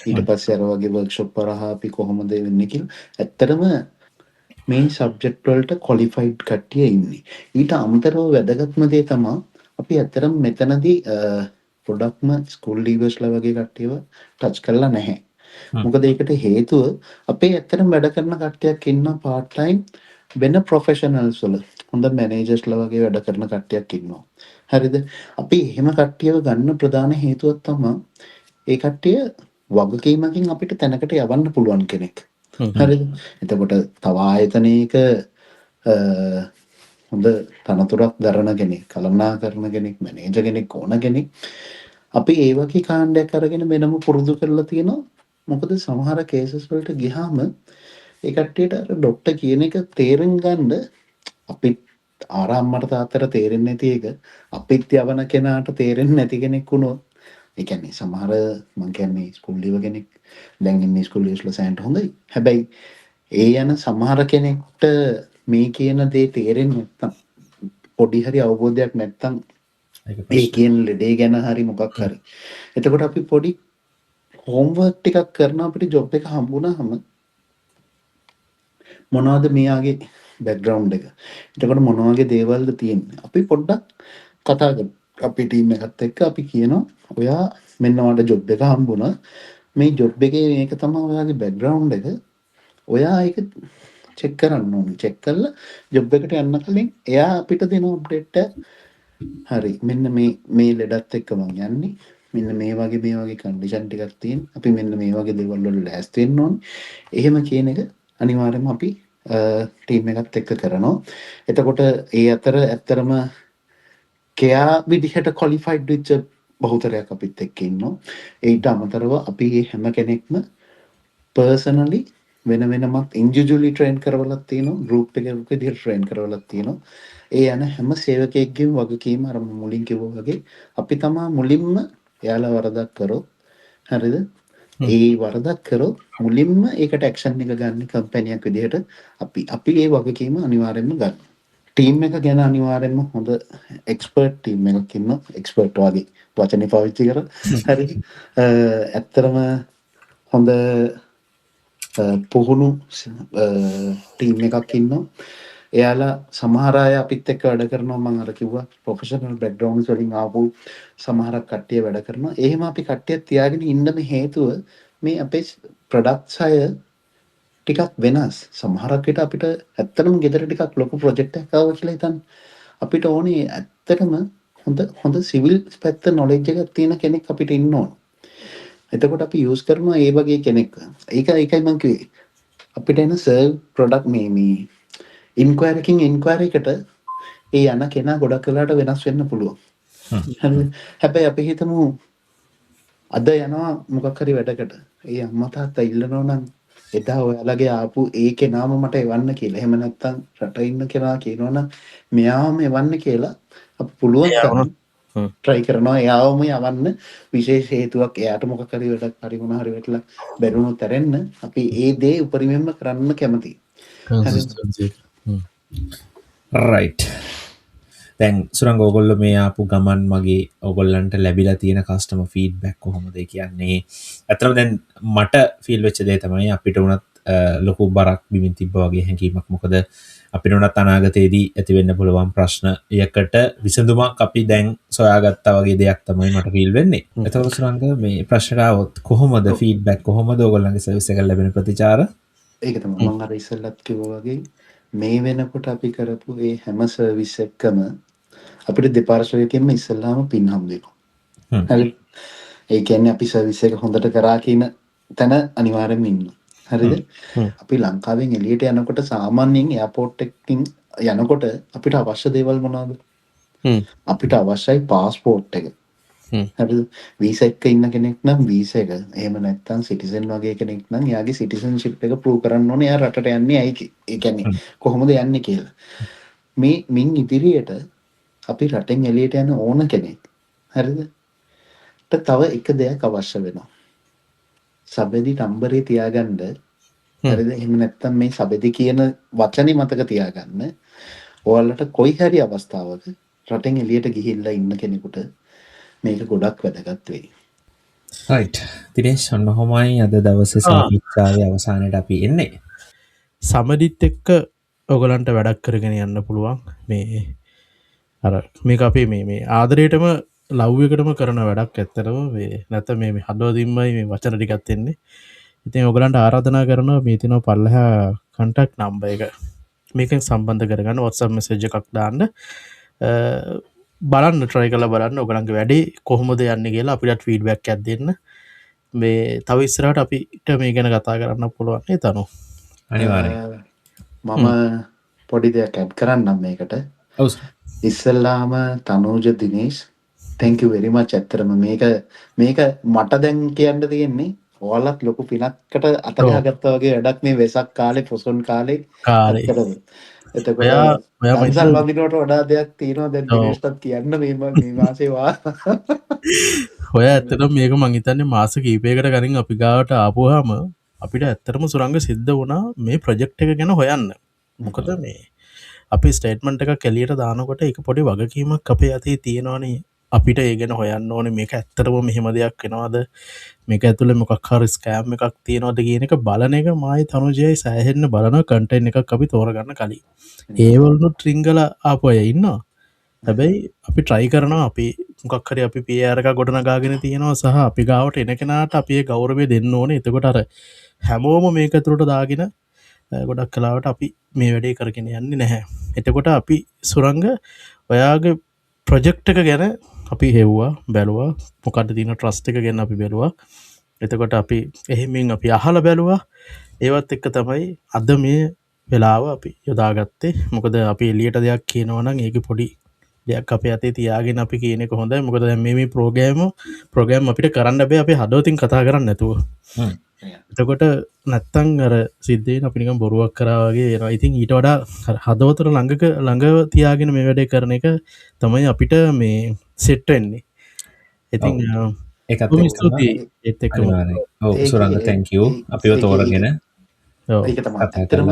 ඊට පස්සේ අර වගේ වර්ක්ෂොප් හරහා අපි කොහොමද වෙන්නේ කියලා. ඇත්තටම මේ සබ්ජෙක්ට් වලට ක්වොලිෆයිඩ් කට්ටිය ඉන්නේ. ඊට අමතරව වැදගත්ම දේ තමයි අපි ඇත්තටම මෙතනදී පොඩක්ම ස්කූල් ලීවර්ස්ලා වගේ කට්ටියව ටච් කරලා නැහැ. මොකද ඒකට හේතුව අපේ ඇත්තටම වැඩ කරන කට්ටියක් ඉන්නවා පාර්ට් ටයිම් වෙන ප්‍රොෆෙෂනල්ස් වල. හොඳ මැනේජර්ස්ලා වගේ වැඩ කරන කට්ටියක් ඉන්නවා. හරිද? අපි එහෙම කට්ටියව ගන්න ප්‍රධාන හේතුවක් තමයි ඒ කට්ටිය වගකීමකින් අපිට තැනකට යවන්න පුළුවන් කෙනෙක්. හරිද? එතකොට තව ආයතනයක හොඳ තනතුරක් දරන කෙනෙක්, කළමනා කරන කෙනෙක්, මැනේජර් කෙනෙක් ඕන කෙනෙක් අපි ඒ වගේ කාණ්ඩයක් අරගෙන වෙනම පුරුදු කරලා තියෙනවා. මොකද සමහර කේසස් වලට ගියාම ඒ කට්ටියට අර ડોක්ටර් කියන එක තේරුම් ගන්න අපි ආරාම්මට තාත්තට තේරෙන්නේ නැති එක අපිත් යවන කෙනාට තේරෙන්නේ නැති කෙනෙක් වුණොත් ඒ කියන්නේ සමහර මං කියන්නේ ස්කූල් ලීව කෙනෙක් දැන් ඉන්නේ ස්කූල් ලීව්ස්ලා සෑන්ට හොඳයි. හැබැයි ඒ යන සමහර කෙනෙක්ට මේ කියන දේ තේරෙන්නේ නැත්තම් පොඩි හරි අවබෝධයක් නැත්තම් ඒ කියන ලෙඩේ ගැන හරි මොකක් හරි. එතකොට අපි පොඩි හෝම්වර්ක් ටිකක් කරන අපිට ජොබ් එක හම්බුනහම මොනවද මෙයාගේ බෑග්ග්‍රවුන්ඩ් එක. එතකොට මොන වගේ දේවල්ද තියෙන්නේ. අපි පොඩ්ඩක් කතා කරමු. අපේ ටීම් එකත් එක්ක අපි කියනවා ඔයා මෙන්න ඔයාලට ජොබ් එක හම්බුණා. මේ ජොබ් එකේ මේක තමයි ඔයාගේ බෑග්ග්‍රවුන්ඩ් එක. ඔයා ඒක චෙක් කරන්න ඕනේ. චෙක් කරලා ජොබ් එකට යන්න කලින් එයා අපිට දෙන අප්ඩේට් එක හරි. මෙන්න මේ ලෙඩත් එක්ක මම යන්නේ. මෙන්න මේ වගේ කන්ඩිෂන් ටිකක් තියෙන. අපි මෙන්න මේ වගේ දේවල් වල ලෑස්ති වෙන්න ඕනේ. එහෙම කියන එක අනිවාර්යයෙන්ම අපි ටීම් එකත් එක්ක කරනවා. එතකොට ඒ අතර ඇත්තරම කෙයා විදිහට කොලිෆයිඩ් වෙච්ච බහුතරයක් අපිත් එක්ක ඉන්නවා. ඊට අමතරව අපි මේ හැම කෙනෙක්ම පර්සනලි වෙන වෙනමත් ඉන්ඩිවිජුවලි ට්‍රේන් කරවලත් තියෙනවා. ගෲප් එකක විදිහට ට්‍රේන් කරවලත් තියෙනවා. ඒ යන හැම සේවකයෙක්ගේම වගකීම අර මුලින් කිව්වා වගේ අපි තමා මුලින්ම එයාලා වරදක් කරොත් හරිද? ඒ වරදක් කරොත් මුලින්ම ඒකට ඇක්ෂන් එක ගන්න කම්පැනියක් විදිහට අපි ඒ වගකීම අනිවාර්යයෙන්ම ගන්නවා. ටීම් එක ගැන අනිවාර්යයෙන්ම හොඳ එක්ස්පර්ට් ටීම් එකක් ඉන්නවා. එක්ස්පර්ට් වගේ වචනේ පාවිච්චි කරා. හරි. ඇත්තරම හොඳ පුහුණු ටීම් එකක් ඉන්නවා. එයාලා සමහර අය අපිත් එක්ක වැඩ කරනවා. මම අර කිව්වා ප්‍රොෆෙෂනල් බෑග්ග්‍රවුන්ඩ්ස් වලින් ආපු සමහරක් කට්ටිය වැඩ කරනවා. එහෙම අපි කට්ටියක් තියාගෙන ඉන්නම හේතුව මේ අපේ ප්‍රොඩක්ට්ස් අය ටිකක් වෙනස්. සමහරක් විට අපිට ඇත්තටම ගෙදර ටිකක් ලොකු ප්‍රොජෙක්ට් එකක් ආවා කියලා හිතන්න. අපිට ඕනේ ඇත්තටම හොඳ සිවිල් පැත්ත නොලෙජ් එකක් තියෙන කෙනෙක් අපිට ඉන්න ඕන. එතකොට අපි යූස් කරනවා ඒ වගේ කෙනෙක්. ඒකයි මම කිව්වේ. අපිට එන සර්ව් ප්‍රොඩක්ට් මේ ඉන්ක්වයරි එකකින් ඉන්ක්වයරි එකට ඒ යන කෙනා ගොඩක් වෙලාවට වෙනස් වෙන්න පුළුවන්. හරිද? හැබැයි අපි හිතමු අද යනවා මොකක් හරි වැඩකට. ඒ අම්මා තාත්තා ඉල්ලනවා නම් එදා ඔයාලගේ ආපු ඒ කෙනාම මට එවන්න කියලා. එහෙම නැත්නම් රට ඉන්න කෙනා කියනවනම් මෙයාම එවන්න කියලා අපි පුළුවන් තරම් try කරනවා එයාවම යවන්න. විශේෂ හේතුවක් එයාට මොකක් හරි වැඩක් හරි මොනවා හරි වෙట్లా බැරුණොත් ඇරෙන්න අපි ඒ දේ උපරිමයෙන්ම කරන්න කැමතියි. රයිට්. දැන් සුරංග ඕගොල්ලෝ මේ ආපු ගමන් මගේ ඕගොල්ලන්ට ලැබිලා තියෙන කස්ටමර් ෆීඩ්බැක් කොහොමද කියන්නේ? අතරම දැන් මට ෆීල් වෙච්ච දේ තමයි අපිට උනත් ලොකු බරක් බිමින් තිබ්බා වගේ හැඟීමක්. මොකද අපිට උනත් අනාගතයේදී ඇති වෙන්න පුළුවන් ප්‍රශ්නයකට විසඳුමක් අපි දැන් සොයාගත්තා වගේ දෙයක් තමයි මට ෆීල් වෙන්නේ. එතකොට සුරංග මේ ප්‍රශ්නට આવොත් කොහොමද ෆීඩ්බැක් කොහොමද ඕගොල්ලන්ගේ සර්විස් එක ලැබෙන ප්‍රතිචාර? ඒක තමයි මම අර ඉස්සෙල්ලත් කිව්වා වගේ මේ වෙනකොට අපි කරපු ඒ හැම සර්විස් එකකම අපිට දෙපාර්ශ්වයකින්ම ඉස්සෙල්ලාම පින් හම් දෙනවා. හරි. ඒ කියන්නේ අපි සර්විස් එක හොඳට කරා කියන තැන අනිවාර්යෙන්ම ඉන්නවා. හරිද? අපි ලංකාවෙන් එළියට යනකොට සාමාන්‍යයෙන් එයාපෝට් එකකින් යනකොට අපිට අවශ්‍ය දේවල් මොනවද? අපිට අවශ්‍යයි පාස්පෝර්ට් එක. හරිද? වීසා එක ඉන්න කෙනෙක් නම් වීසා එක. එහෙම නැත්නම් සිටිසන් වගේ කෙනෙක් නම් එයාගේ සිටිසන්ෂිප් එක ප්‍රූව් කරන්න ඕනේ. එයා රටට යන්නේ ඇයි? ඒ කියන්නේ කොහොමද යන්නේ කියලා. මින් ඉදිරියට අපි රටෙන් එළියට යන ඕන කෙනෙක්. හරිද? තව එක දෙයක් අවශ්‍ය වෙනවා. සබෙදි නම්බරේ තියාගන්න. හරිද? එහෙම නැත්නම් මේ සබෙදි කියන වචනේ මතක තියාගන්න. ඔයාලට කොයි හරි අවස්ථාවක රටෙන් එළියට ගිහිල්ලා ඉන්න කෙනෙකුට මේක ගොඩක් වැදගත් වෙයි. රයිට්. දිනේෂ් ඔන්න කොහොමයි අද දවසේ සාකච්ඡාවේ අවසානයේ අපි එන්නේ. සමදිත් එක්ක ඔයගලන්ට වැඩක් කරගෙන යන්න පුළුවන්. මේ අර මේක අපි මේ ආදරයටම ලව් එකටම කරන වැඩක් ඇත්තටම මේ නැත්නම් මේ හදවතින්මයි මේ වචන ටිකක් එන්නේ. ඉතින් ඔයගලන්ට ආරාධනා කරනවා මේ තියෙන පල්ලෙහා කන්ටැක්ට් නම්බර් එක. මේකෙන් සම්බන්ධ කරගන්න WhatsApp message එකක් දාන්න. බලන්න try කරලා බලන්න ඔයගලන්ගේ වැඩේ කොහොමද යන්නේ කියලා අපිට ෆීඩ්බැක් එකක් දෙන්න. මේ තව ඉස්සරහට අපිට මේ ගැන කතා කරන්න පුළුවන් නේ තනු. අනිවාර්යයෙන්. මම පොඩි දෙයක් ඇඩ් කරන්නම් මේකට. ඔව්. ඉස්සෙල්ලාම තනෝජ Dinesh thank you very much. ඇත්තටම මේක මට දැන් කියන්න තියෙන්නේ ඔයාලත් ලොකු පිනක්කට අත ගහගත්තා වගේ වැඩක් මේ වෙසක් කාලේ පොසොන් කාලේ ඇත්තටම. එතකොට පන්සල් වදිනවට වඩා දෙයක් තියෙනවා දැන් දිනේෂ්ටත් කියන්න මේ මාසේ ඔය ඇත්තටම මේක මං හිතන්නේ මාස කීපයකට කලින් අපි ගාවට ආපුවාම අපිට ඇත්තටම සුරංග සිද්ධ වුණා මේ ප්‍රොජෙක්ට් එක ගැන හොයන්න. මොකද මේ අපි ස්ටේට්මන්ට් එකක් එළියට දානකොට ඒක පොඩි වගකීමක් අපේ අතේ තියෙනවනේ. අපිට ඒ ගැන හොයන්න ඕනේ මේක ඇත්තටම මෙහෙම දෙයක් වෙනවද? මේක ඇතුලේ මොකක් හරි ස්කෑම් එකක් තියෙනවද කියන එක බලන එක මායි තනුජයයි සෑහෙන්න බලන කන්ටෙන්ට් එකක් අපි තෝරගන්න කලින්. ඒ වලුත් රින්ගල ආපු අය ඉන්නවා. හැබැයි අපි try කරනවා අපි මොකක් හරි අපි PR එකක් ගොඩනගාගෙන තියෙනවා සහ අපි ගාවට එන කෙනාට අපි ඒ ගෞරවය දෙන්න ඕනේ. එතකොට අර හැමෝම මේක ඇතුළට දාගෙන ගොඩක් කලාවට අපි මේ වැඩේ කරගෙන යන්නේ නැහැ. එතකොට අපි සුරංග ඔයාගේ ප්‍රොජෙක්ට් එක ගැන අපි හෙව්වා බැලුවා මොකක්ද තියෙන ට්‍රස්ට් එක ගැන අපි බැලුවා. එතකොට අපි එහෙමින් අපි අහලා බැලුවා. ඒවත් එක්ක තමයි අද මේ වෙලාව අපි යොදාගත්තේ මොකද අපි එලියට දෙයක් කියනවනම් ඒක පොඩි දෙයක් අප අතේ තියාගෙන අපි කියනෙක හොඳයි මොකද දැන් මේ ප්‍රෝගෑම් අපිට කරන්න බෑ අපි හදවතින් කතා කරන්න නැතුව එතකොට නැත්තං අර සිද්ධයෙන් අපිනිකම් බොරුවක් කරාවගේ වෙනවා ඉතින් ඊට වඩා හදවතර ළඟව තියාගෙන මේ වැඩේ කරන එක තමයි අපිට මේ සෙට්ටෙන්නේ ඉතින් ඒකත් ස්තුතියි ඒත් එක්ක සුරංග තැංකෝ අපිව තෝරගෙන ඒක තමයි ඇත්තටම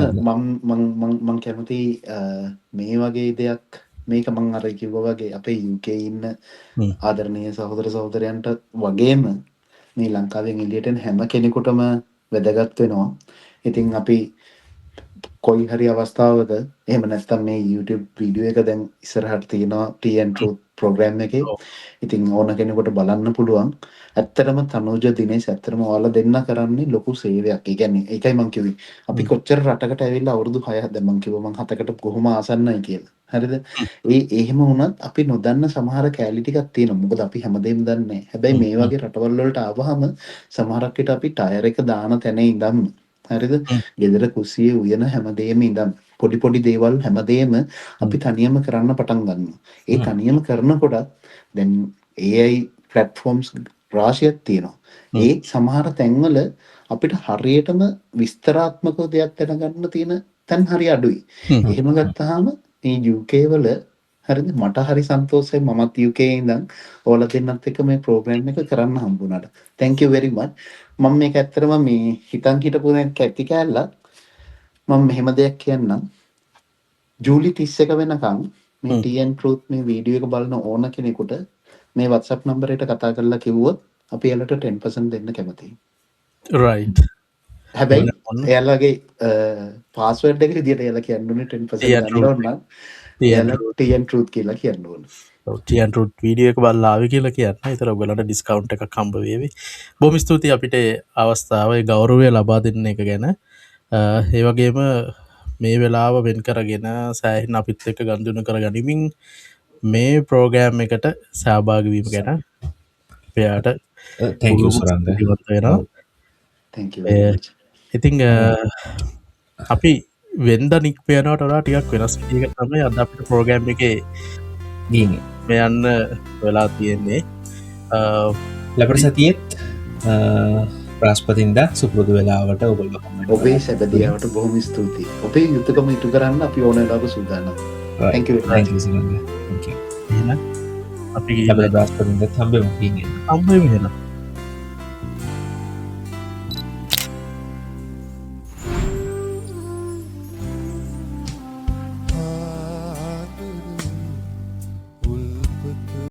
මං කැමති මේ වගේ දෙයක් මේක මං අර කිව්ව වගේ අපේ UK ඉන්න ආදරණීය සහෝදර සහෝදරයන්ට වගේම මේ ලංකාවෙන් එළියට එන හැම කෙනෙකුටම වැදගත් වෙනවා. ඉතින් අපි කොයි හරි අවස්ථාවක එහෙම නැත්නම් මේ YouTube වීඩියෝ එක දැන් ඉස්සරහට තියෙනවා Tea and Truth ප්‍රෝග්‍රෑම් එකේ. ඉතින් ඕන කෙනෙකුට බලන්න පුළුවන්. ඇත්තටම තනුජ දිනේෂ් ඇත්තටම ඔයාලා දෙන්න කරන්නේ ලොකු සේවයක්. ඒ කියන්නේ ඒකයි මං කිව්වේ. අපි කොච්චර රටකට ඇවිල්ලා අවුරුදු 6ක් දැන් මං කිව්වා මං 7කට කොහොම ආසන්නයි කියලා. හරිද? එහෙම වුණත් අපි නොදන්න සමහර කැලි ටිකක් තියෙනවා. මොකද අපි හැමදේම දන්නේ නැහැ. හැබැයි මේ වගේ රටවල් වලට ආවහම සමහරක් විට අපි ටයර් එක දාන තැන ඉඳන් හරිද? ගෙදර කුස්සියේ උයන හැමදේම ඉඳන් පොඩි දේවල් හැමදේම අපි තනියම කරන්න පටන් ගන්නවා. ඒ තනියම කරනකොට දැන් AI platforms රාශියක් තියෙනවා. ඒ සමහර තැන්වල අපිට හරියටම විස්තරාත්මකව දෙයක් දැනගන්න තියෙන තැන් හරි අඩුයි. එහෙම ගත්තාම මේ UK වල හරිද මට හරි සන්තෝෂයි මමත් UK ඉඳන් ඕලා දෙන්නත් එක්ක මේ ප්‍රෝග්‍රෑම් එක කරන්න හම්බුණාට. thank you very much. මම මේක ඇත්තටම මේ හිතන් හිටපු දැන් කැටි කෑල්ලක් මම මෙහෙම දෙයක් කියන්නම්. ජූලි 31 වෙනකන් මේ Tea and Truth මේ වීඩියෝ එක බලන ඕන කෙනෙකුට මේ WhatsApp නම්බර් එකට කතා කරලා කිව්වොත් අපි එයාලට 10% දෙන්න කැමතියි. right හැබැයි එයාලගේ පාස්වර්ඩ් එක විදියට එයාලා කියන්න ඕනේ 10% ගන්න ඕන නම් එයාලා Tea and Truth කියලා කියන්න ඕනේ. Tea and Truth වීඩියෝ එක බලලා ආවේ කියලා කියන්න. ඒතර ඔයගලන්ට ඩිස්කවුන්ට් එකක් හම්බ වේවි. බොහොම ස්තුතියි අපිට අවස්ථාව ඒ ගෞරවය ලබා දෙන්න එක ගැන. ඒ වගේම මේ වෙලාව වෙන් කරගෙන සෑහෙන අපිත් එක්ක ගනුදෙනු කරගනිමින් මේ ප්‍රෝග්‍රෑම් එකට සහභාගී වීම ගැන එයාට thank you Suranga. thank you very much. ඉතින් අපි වෙන්ද නික්පයනට වඩා ටිකක් වෙනස් විදිහකට තමයි අද අපිට ප්‍රෝග්‍රෑම් එකේ ගිහින් යන්න වෙලා තියෙන්නේ. ලබන සතියේත් බ්‍රහස්පතින්දා සුපුරුදු වෙලාවට ඔයගොල්ලෝ ඔබේ සැබදියාවට බොහොම ස්තුතියි. ඔබේ යුතුයකම ඉටු කරන්න අපි ඕන වෙලාවක සූදානම්. thank you thank you Suranga. thank you. අපි ලබන බ්‍රහස්පතින්දා හම්බෙමු. හම්බෙමු එහෙනම්.